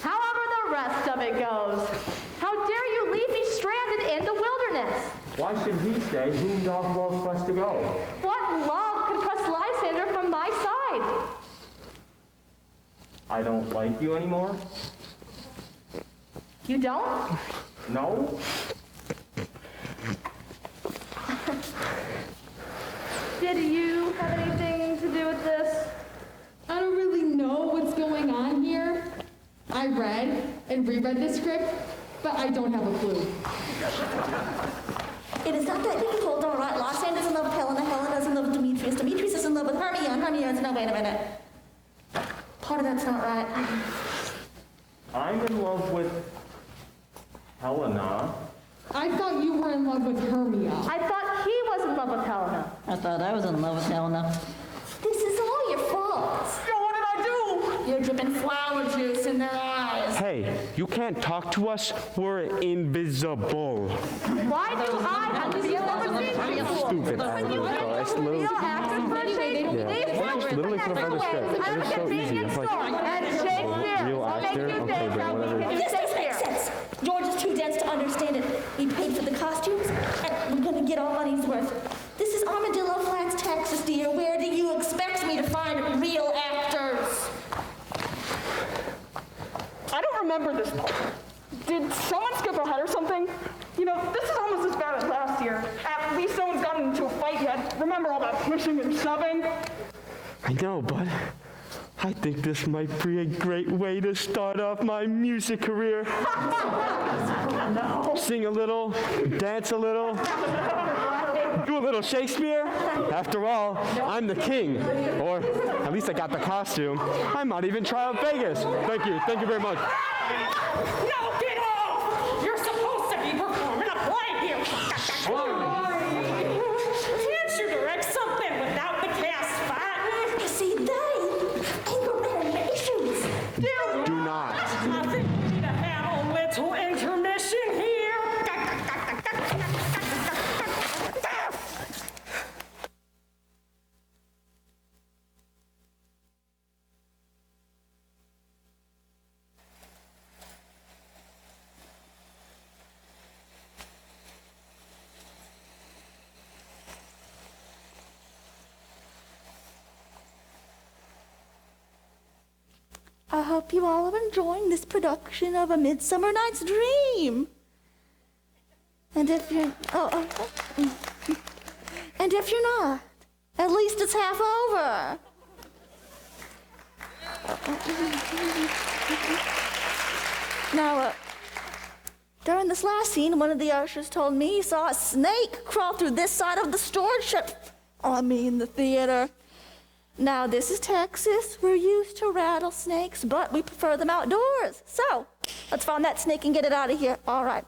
however the rest of it goes, how dare you leave me stranded in the wilderness? Why should he stay? Whom doth love quest to go? What love could press Lysander from thy side? I don't like you anymore? You don't? No? Did you have anything to do with this? I don't really know what's going on here. I read and reread the script, but I don't have a clue. It is not that difficult, all right? Lysander's in love with Helena, Helena's in love with Demetrius, Demetrius is in love with Hermia, and Hermia is... No, wait a minute. Part of that's not right. I'm in love with Helena. I thought you were in love with Hermia. I thought he was in love with Helena. I thought I was in love with Helena. This is all your fault. So what did I do? You're dripping flower juice in their eyes. Hey, you can't talk to us. We're invisible. Why do I have to be in love with these people? Stupid. When you It's literally... real actors for Shakespeare, Yeah, these it's literally films from the script. It is so easy. It's like, and Shakespeare real will make actor? you Okay, think but that we whatever. can do This makes Shakespeare. sense. George is too dense to understand it. We paid for the costumes, and we're gonna get our money's worth. This is Armadillo Flats, Texas, dear. Where do you expect me to find real actors? I don't remember this part. Did someone skip ahead or something? You know, this is almost as bad as last year. At least no one's gotten into a fight yet. Remember, Remember all that pushing and shoving? I know, but I think this might be a great way to start off my music career. No. Sing a little, dance a little, do a little Shakespeare. After all, I'm the king, or at least I got the costume. I might even try out Vegas. Thank you very much. No, get off! You're supposed to be performing a play here. Can't you direct something without the cast spot? You see, they anger animations. Do not. I think we need to have a little intermission here. I hope you all are enjoying this production of A Midsummer Night's Dream. And if you're, and if you're not, at least it's half over. Now, during this last scene, one of the ushers told me he saw a snake crawl through this side of the storage shed. The theater. Now, this is Texas. We're used to rattlesnakes, but we prefer them outdoors. So, let's find that snake and get it out of here. All right.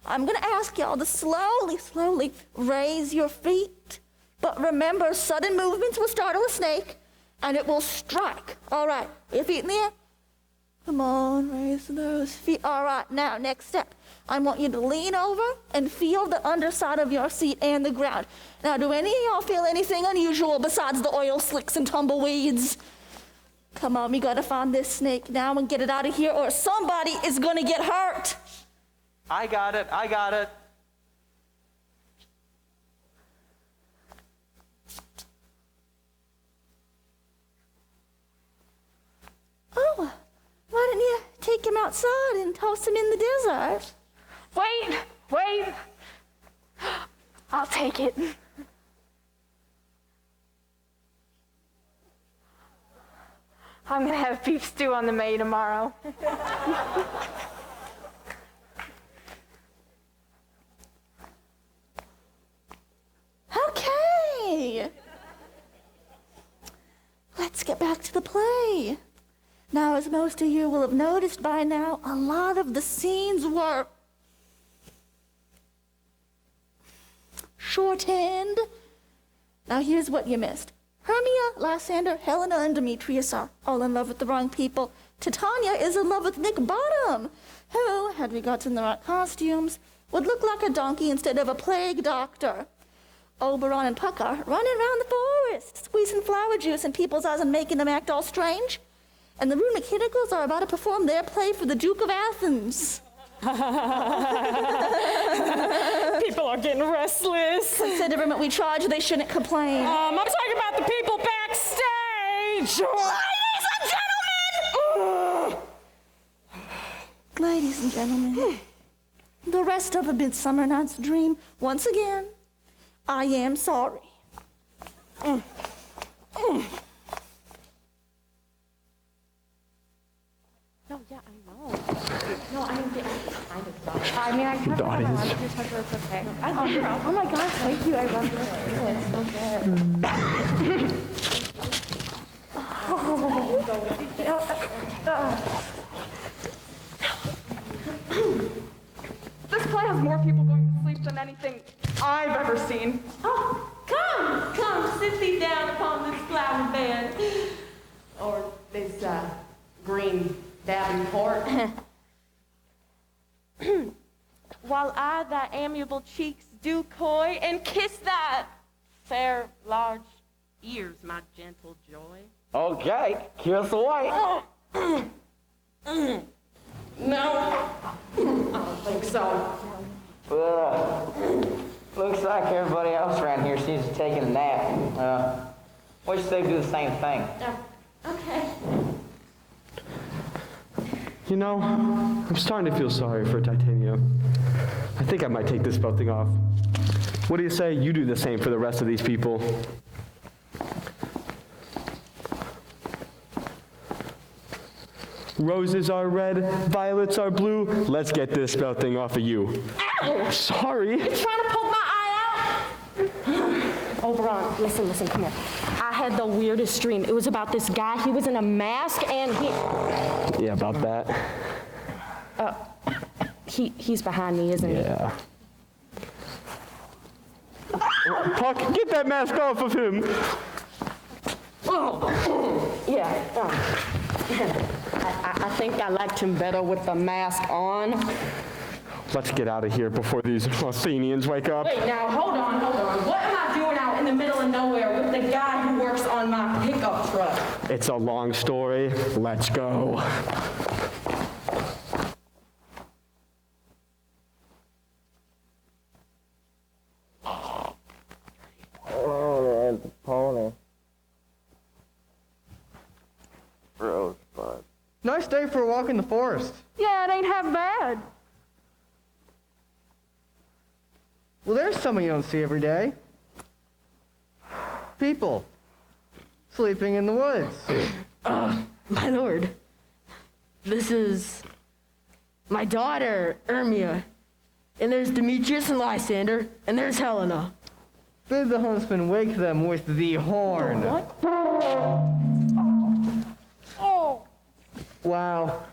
I'm going to ask y'all to slowly raise your feet. But remember, sudden movements will startle a snake, and it will strike. All right. Your feet in the air. Come on, raise those feet. All right. Now, next step. I want you to lean over and feel the underside of your seat and the ground. Now, do any of y'all feel anything unusual besides the oil slicks and tumbleweeds? Come on, we gotta find this snake now and get it out of here, or somebody is gonna get hurt. I got it. Oh, why didn't you take him outside and toss him in the desert? Wait. I'll take it. I'm gonna have beef stew on the May tomorrow. Okay. Let's get back to the play. Now, as most of you will have noticed by now, a lot of the scenes were shortened. Now, here's what you missed. Hermia, Lysander, Helena, and Demetrius are all in love with the wrong people. Titania is in love with Nick Bottom, who, had we gotten the right costumes, would look like a donkey instead of a plague doctor. Oberon and Puck are running around the forest, squeezing flower juice in people's eyes and making them act all strange. And the runic hinnacles are about to perform their play for the Duke of Athens. People are getting restless. Considering we charge, they shouldn't complain. I'm talking about the people backstage. Ladies and gentlemen! Ladies and gentlemen, the rest of A Midsummer Night's Dream, once again, I am sorry. No, yeah, I know. No, I mean, it's kind of soft. I The audience. It's okay. Oh my gosh, thank you. I love this. It's so good. This play has more people going to sleep than anything I've ever seen. Oh, come, sit thee down upon this flower bed. Or this, green Davenport. While I thy amiable cheeks do coy, and kiss thy fair large ears, my gentle joy. Okay, kiss away. No, I don't think so. Looks like everybody else around here seems to be taking a nap. What you say do the same thing? Okay. You know, I'm starting to feel sorry for Titania. I think I might take this belting off. What do you say you do the same for the rest of these people? Roses are red, violets are blue. Let's get this spell thing off of you. Ow! Sorry. You trying to poke my eye out? Oberon, listen, come here. I had the weirdest dream. It was about this guy. He was in a mask and he... Yeah, about that. He's behind me, isn't he? Yeah. Puck, get that mask off of him. Yeah. I think I liked him better with the mask on. Let's get out of here before these Athenians wake up. Wait, now, hold on. What am I doing out in the middle of nowhere with the guy who works on my pickup truck? It's a long story. Let's go. Oh, that's a pony. Rosebud. Nice day for a walk in the forest. Yeah, it ain't half bad. Well, there's someone you don't see every day. People. Sleeping in the woods. My lord, this is my daughter, Hermia. And there's Demetrius and Lysander, and there's Helena. Bid the huntsman wake them with the horn. What? Oh. Wow,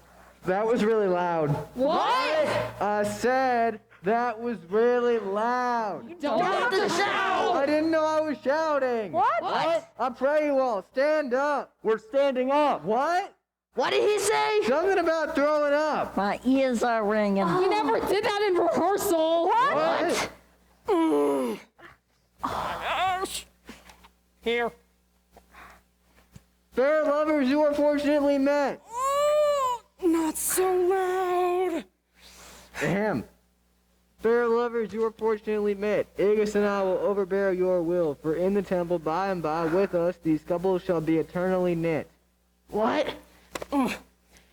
that was really loud. What? I said that was really loud. You don't have to shout! I didn't know I was shouting. What? I pray you all, stand up. We're standing up. What? What did he say? Something about throwing up. My ears are ringing. We never did that in rehearsal. What? Here. Fair lovers, you are fortunately met. Not so loud. Ahem. Fair lovers, you are fortunately met. Aegis and I will overbear your will, for in the temple by and by with us these couples shall be eternally knit. What?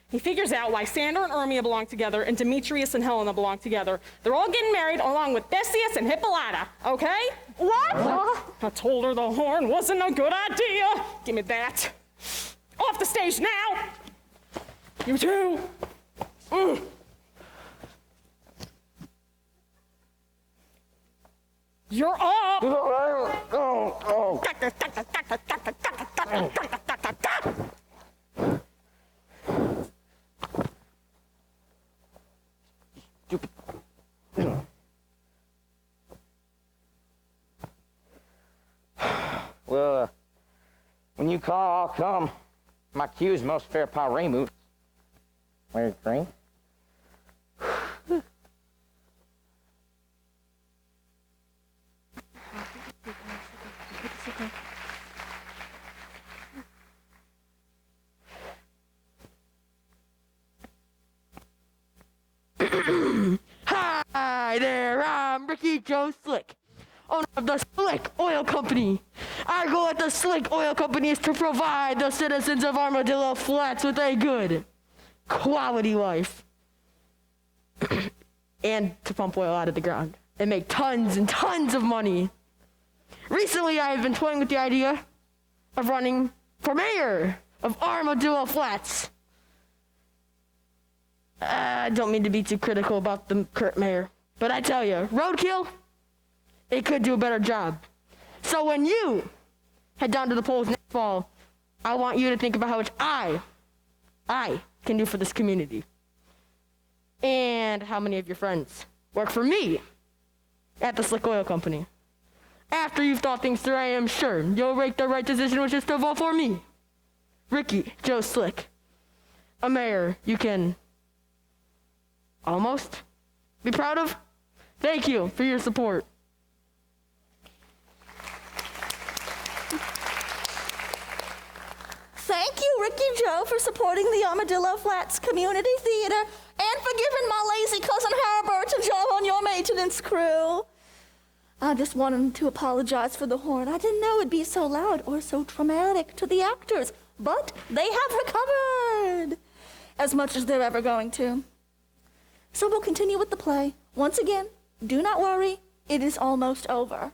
He figures out why Sander and Hermia belong together and Demetrius and Helena belong together. They're all getting married along with Theseus and Hippolyta, okay? What? I told her the horn wasn't a good idea. Give me that. Off the stage now. You too. You're up. Well, when you call, I'll come. My cue's most fair paremus. Where's the drink? Hi there, I'm Ricky Joe Slick, owner of the Slick Oil Company. Our goal at the Slick Oil Company is to provide the citizens of Armadillo Flats with a good quality life and to pump oil out of the ground and make tons and tons of money. Recently, I have been toying with the idea of running for mayor of Armadillo Flats. I don't mean to be too critical about the current mayor, but I tell you, roadkill, it could do a better job. So when you head down to the polls next fall, I want you to think about how much I can do for this community. And how many of your friends work for me at the Slick Oil Company. After you've thought things through, I am sure you'll make the right decision, which is to vote for me, Ricky Joe Slick, a mayor you can almost be proud of. Thank you for your support. Thank you, Ricky Joe, for supporting the Armadillo Flats Community Theater and for giving my lazy cousin Herbert a job on your maintenance crew. I just wanted to apologize for the horn. I didn't know it'd be so loud or so traumatic to the actors, but they have recovered as much as they're ever going to. So we'll continue with the play. Once again, do not worry. It is almost over.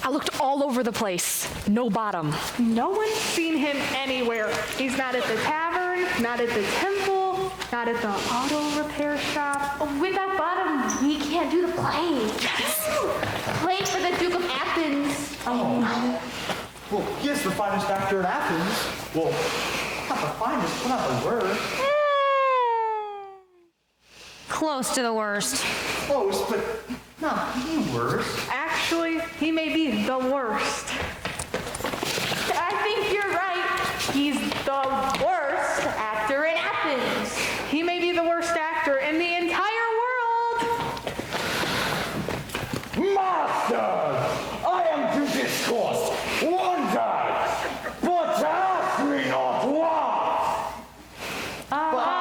I looked all over the place. No Bottom. No one's seen him anywhere. He's not at the tavern, not at the temple, not at the auto repair shop. Without Bottom, we can't do the play. Yes. Play for the Duke of Athens. Oh. Well, he is the finest actor in Athens. Well, not the finest, but not the worst. Close to the worst. Close, but not the worst. Actually, he may be the worst. I think you're right. He's the worst actor in Athens. He may be the worst actor in the entire world. Master, I am to discourse wonders, but ask me not what. Bottom.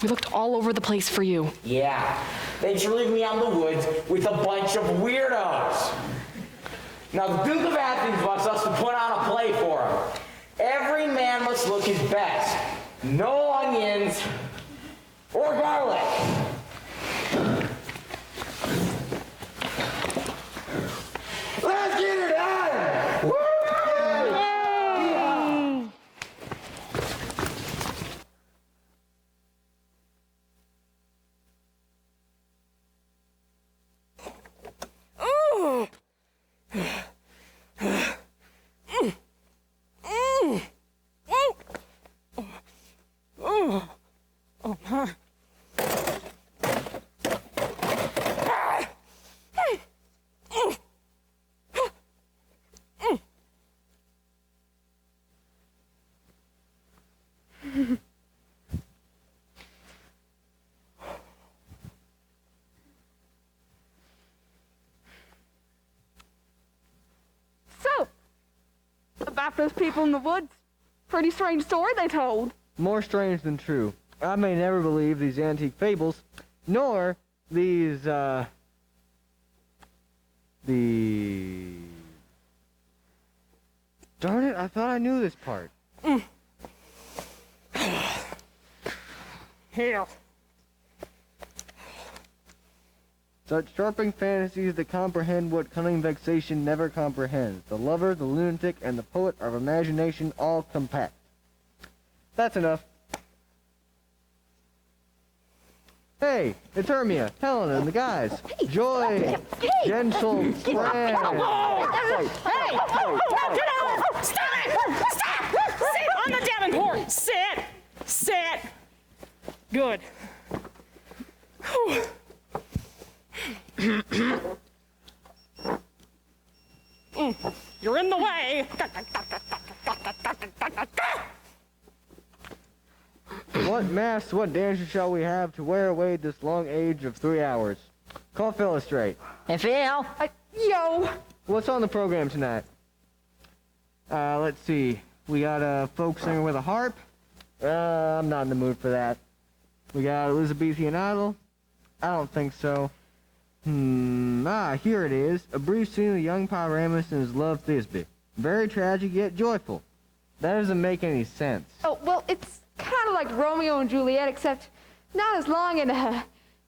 We looked all over the place for you. Yeah, they just leave me out in the woods with a bunch of weirdos. Now, the Duke of Athens wants us to put on a play for him. Every man must look his best. No onions or garlic. Let's get it done! Woo! Yeah. Oh. Oh, my. So, about those people in the woods, pretty strange story they told. More strange than true. I may never believe these antique fables, nor these, Darn it, I thought I knew this part. Here. Such sharping fantasies that comprehend what cunning vexation never comprehends. The lover, the lunatic, and the poet of imagination all compact. That's enough. Hey, it's Hermia, Helena, and the guys. Joy, gentle friend. Hey! Knock it off! Stop it! Stop! Sit on the Davenport! Sit! Sit! Good. Whew. You're in the way. What masks, what dances shall we have to wear away this long age of 3 hours? Call Phyllis straight. Hey, Phil. Yo. What's on the program tonight? Let's see. We got a folk singer with a harp. I'm not in the mood for that. We got Elizabethan idol. I don't think so. Here it is. A brief scene of the young Pyramus and his love Thisbe. Very tragic yet joyful. That doesn't make any sense. Oh, well, it's kind of like Romeo and Juliet, except not as long, and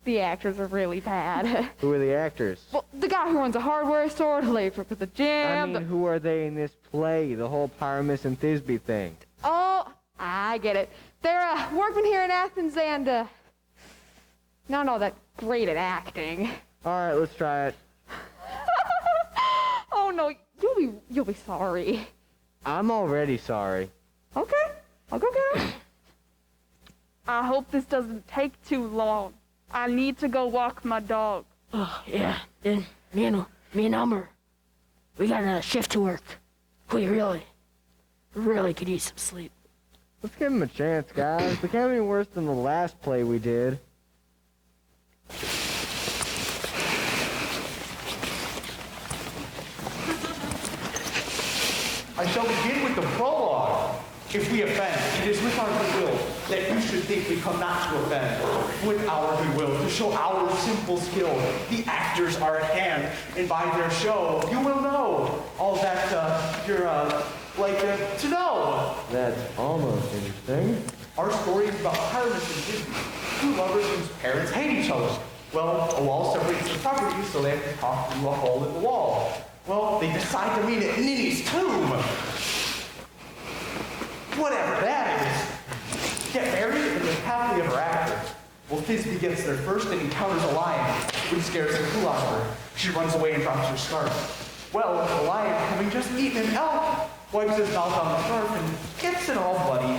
the actors are really bad. Who are the actors? Well, the guy who runs a hardware store, the lady at the gym. I mean, who are they in this play? The whole Pyramus and Thisbe thing. Oh, I get it. They're workmen here in Athens and not all that great at acting. All right, let's try it. Oh no, you'll be sorry. I'm already sorry. Okay, I'll go get him. I hope this doesn't take too long. I need to go walk my dog. Oh, yeah. And me and Elmer, we got a shift to work. We really could use some sleep. Let's give him a chance, guys. It can't be worse than the last play we did. I shall begin with the prologue. If we offend, it is with our goodwill that you should think we come not to offend. With our goodwill, to show our simple skill. The actors are at hand, and by their show, you will know all that your like to know. That's almost interesting. Our story is about Pyramus and Thisbe, two lovers whose parents hate each other. Well, a wall separates the properties, so they have to talk through a hole in the wall. Well, they decide to meet at Ninny's tomb. Whatever that is. Get married and live happily ever after. Well, Thisbe gets there first and encounters a lion, which scares the fool out of her. She runs away and drops her scarf. Well, the lion, having just eaten an elk, wipes his mouth on the scarf and gets it all bloody.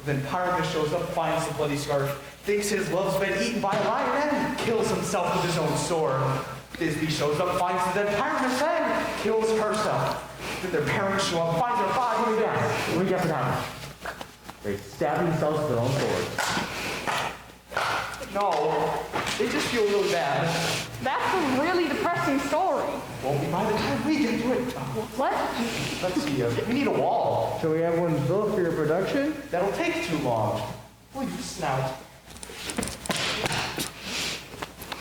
Then Pyramus shows up, finds the bloody scarf, thinks his love's been eaten by a lion, and kills himself with his own sword. Thisbe shows up, finds the dead Pyramus, and kills herself. Then their parents show up, find their body, and death. Let me guess it happened. They stab themselves with their own swords. No, they just feel really bad. That's a really depressing story. Well, by the time we get to it, What? let's see, we need a wall. Shall we have one built for your production? That'll take too long. Will you snout?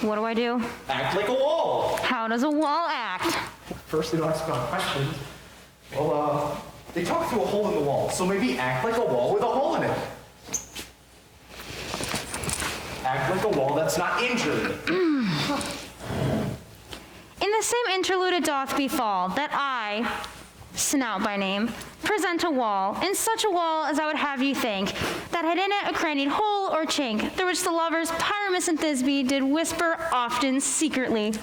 What do I do? Act like a wall. How does a wall act? First, they don't ask about questions. Well, they talk through a hole in the wall, so maybe act like a wall with a hole in it. Act like a wall that's not injured. In the same interlude it doth befall that I, Snout by name, present a wall, in such a wall as I would have you think, that had in it a crannied hole or chink, through which the lovers Pyramus and Thisbe did whisper often secretly.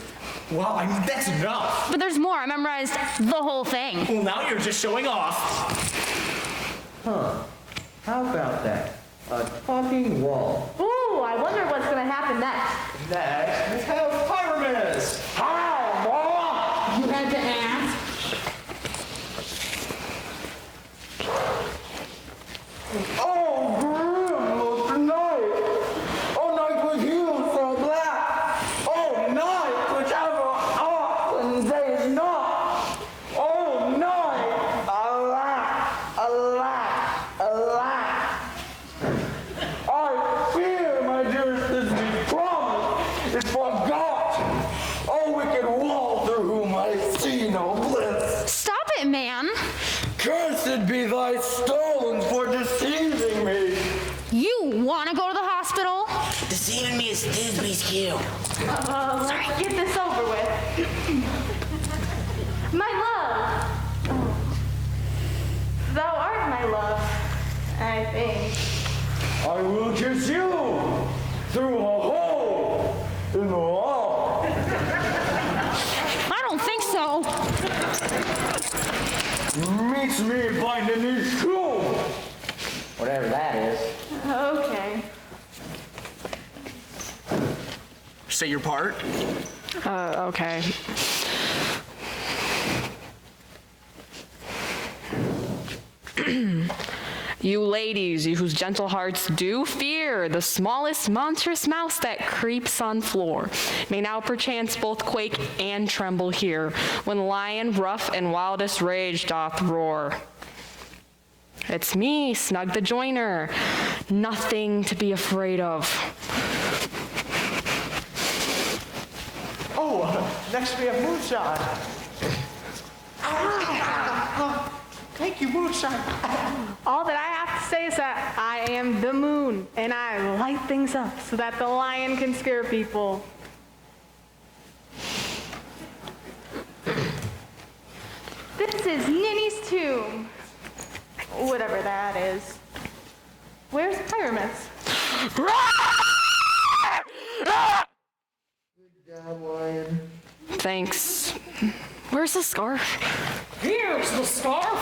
Well, I mean, that's enough. But there's more. I memorized the whole thing. Well, now you're just showing off. Huh. How about that? A talking wall. Ooh, I wonder what's gonna happen next. Next, we have Pyramus. How, boy? You had to ask. Oh, grim night. Oh, night with you so black. Oh, night whichever often day is not. Oh, night, alack, alack, alack. I fear, my dearest Thisbe's promise is forgot. Oh, wicked wall through whom I see no bliss. Stop it, man. Cursed be thy stones for deceiving me. You want to go to the hospital? Deceiving me is Thisbe's cue. Let's get this over with. My love. Thou art my love, I think. I will kiss you through a hole in the wall. I don't think so. Meet me by Ninny's tomb. Whatever that is. Okay. Say your part. Okay. You ladies, you whose gentle hearts do fear the smallest monstrous mouse that creeps on floor, may now perchance both quake and tremble here, when lion rough and wildest rage doth roar. It's me, Snug the Joiner. Nothing to be afraid of. Oh, next we have Moonshine. Thank you, Moonshine. All that I have to say is that I am the moon, and I light things up so that the lion can scare people. This is Ninny's tomb. Whatever that is. Where's Pyramus? Good job, Lion. Thanks. Where's the scarf? Here's the scarf.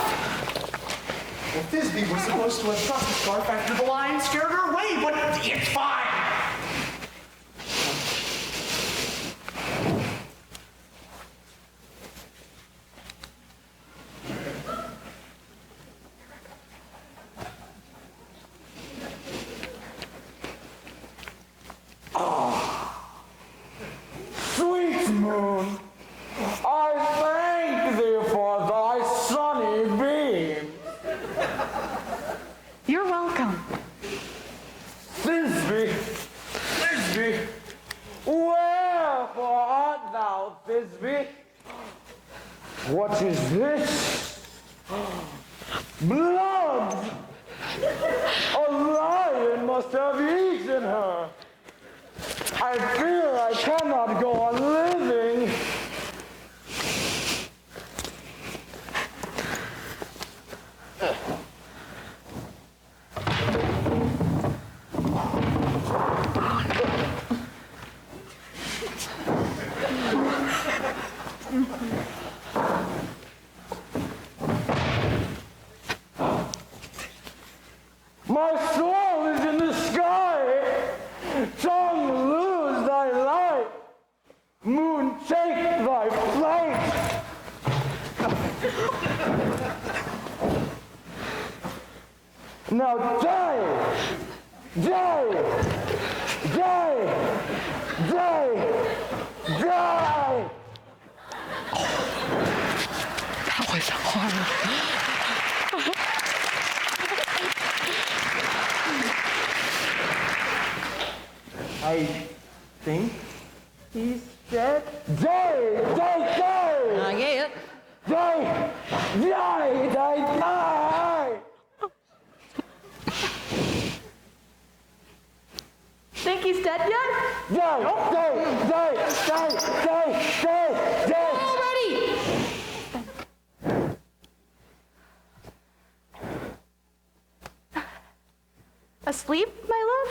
Well, Thisbe was supposed to have dropped the scarf after the lion scared her away, but it's fine. Sweet moon, I thank thee for thy sunny beams. You're welcome. Thisbe, Thisbe, wherefore art thou, Thisbe? What is this? A lion must have eaten her. I fear I cannot go on living. My soul is in the sky. Sun, lose thy light. Moon, take thy flight. Now die, die, die, die, die. That was horrible. I think he's dead. Die, die, die. Not yet. Die, die, die, die. Think he's dead yet? Die, die, die, die, die, die, die. Already! Asleep, my love?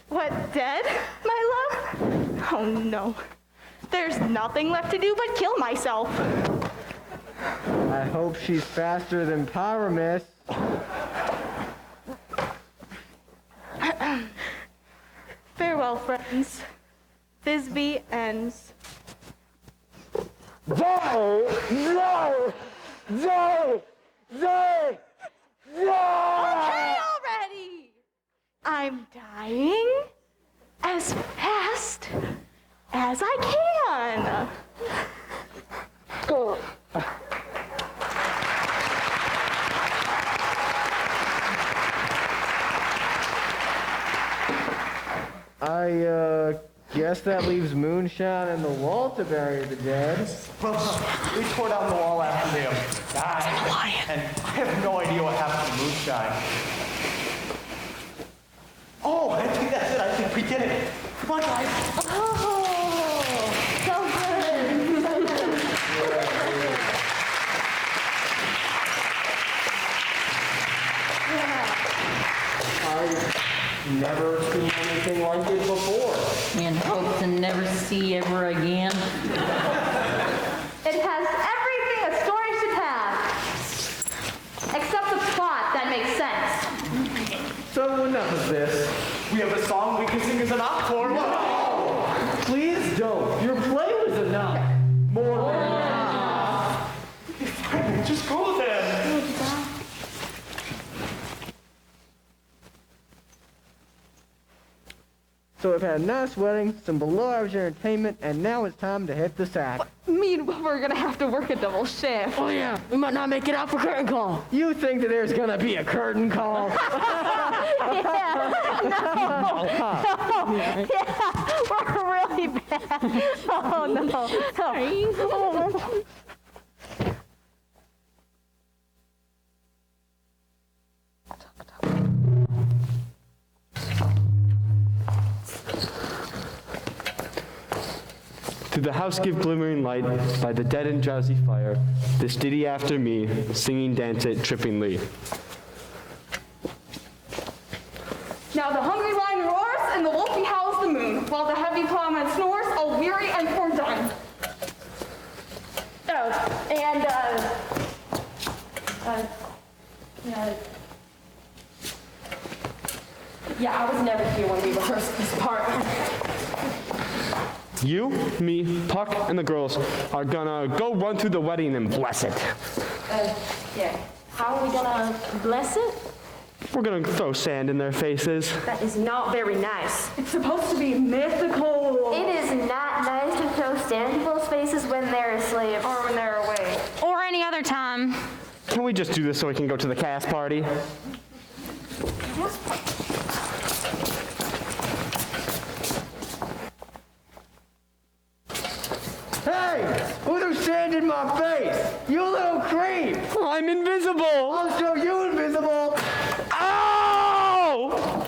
What, dead, my love? Oh no. There's nothing left to do but kill myself. I hope she's faster than Pyramus. Farewell, friends. Thisbe ends. Die, die, die, die, die. Okay already! I'm dying as fast as I can. I guess that leaves Moonshine and the wall to bury the dead. We tore down the wall after they died, and I have no idea what happened to Moonshine. Oh, I think that's it. I think we did it. Come on, guys. Oh, so I've never seen anything like it before. And hope to never see ever again. It has everything a story should have, except the plot that makes sense. So enough of this. We have a song we can sing as an encore. No! Please don't. Your play was enough. More than enough. Fine, just go then. So we've had a nice wedding, some below-average entertainment, and now it's time to hit the sack. Meanwhile, we're gonna have to work a double shift. Oh yeah, we might not make it out for curtain call. You think that there's gonna be a curtain call? Yeah, we're really bad. Oh no. Sorry. Oh. Through the house give glimmering light, by the dead and drowsy fire, this ditty after me, singing dance it trippingly. Now the hungry lion roars and the wolfie howls the moon, while the heavy plowman snores, all weary and forlorn. Oh, and yeah, I was never here when we rehearsed this part. You, me, Puck, and the girls are gonna go run through the wedding and bless it. Yeah. How are we gonna bless it? We're gonna throw sand in their faces. That is not very nice. It's supposed to be mythical. It is not nice to throw sand in people's faces when they're asleep. Or when they're awake. Or any other time. Can we just do this so we can go to the cast party? Hey! Who threw sand in my face? You little creep! I'm invisible! I'll show you invisible! Ow!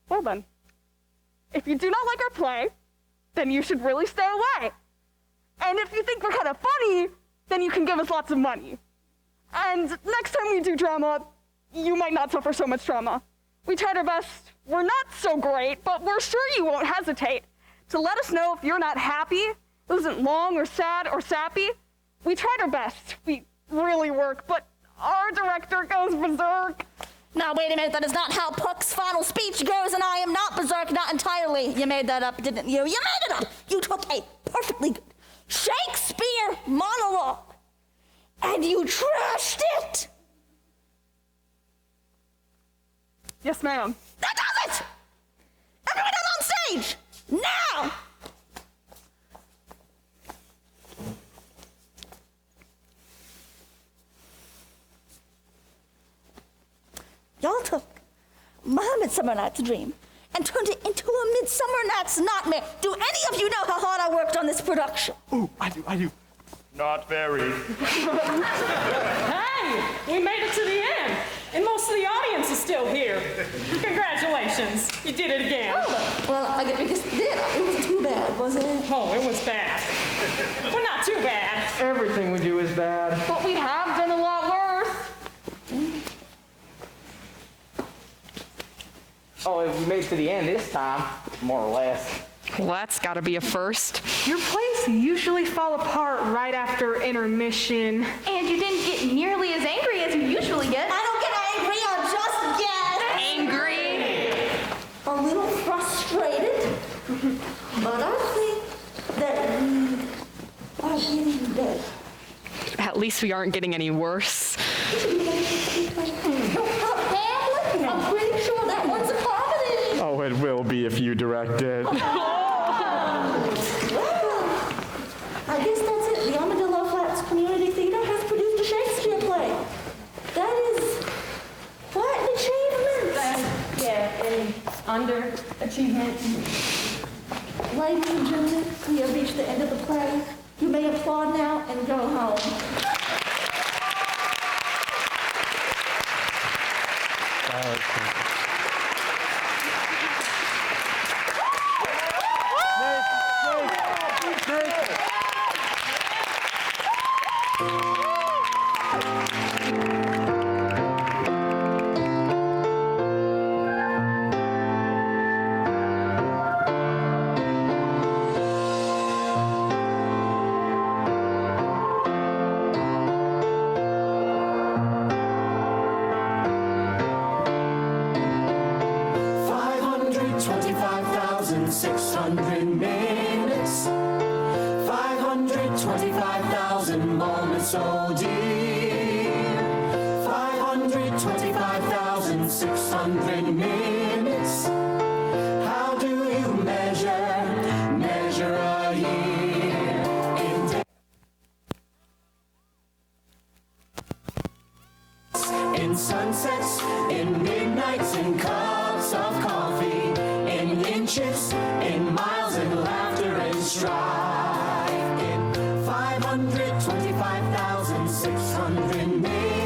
Well then, if you do not like our play, then you should really stay away. And if you think we're kind of funny, then you can give us lots of money. And next time we do drama, you might not suffer so much trauma. We tried our best. We're not so great, but we're sure you won't hesitate to let us know if you're not happy, it isn't long or sad or sappy. We tried our best. We really work, but our director goes berserk. Now, wait a minute, that is not how Puck's final speech goes, and I am not berserk, not entirely. You made that up, didn't you? You made it up! You took a perfectly good Shakespeare monologue, and you trashed it! Yes, ma'am. That does it! Everyone on stage! Now! Y'all took my Midsummer Night's Dream and turned it into a Midsummer Night's Nightmare. Do any of you know how hard I worked on this production? Ooh, I do. Not very. Hey, we made it to the end, and most of the audience is still here. Congratulations, you did it again. Oh, well, I guess it wasn't too bad, was it? Oh, it was bad. Well, not too bad. Everything we do is bad. But we have done a lot worse. Oh, we made it to the end this time, more or less. Well, that's gotta be a first. Your plays usually fall apart right after intermission. And you didn't get nearly as angry as you usually get. I don't get angry, I just get Angry? a little frustrated, but I think that we are getting better. At least we aren't getting any worse. I'm pretty sure that one's a comedy. Oh, it will be if you direct it. Well, I guess that's it. The Armadillo Flats Community Theater has produced a Shakespeare play. That is quite an achievement. Yeah, and underachievement. Ladies and gentlemen, we have reached the end of the play. You may applaud now and go home. minutes, 525,000 moments so dear, 525,600 minutes. How do you measure a year in days, in sunsets, in midnights, in cups of coffee, in inches, in miles, in laughter and strife, in 525,600 minutes.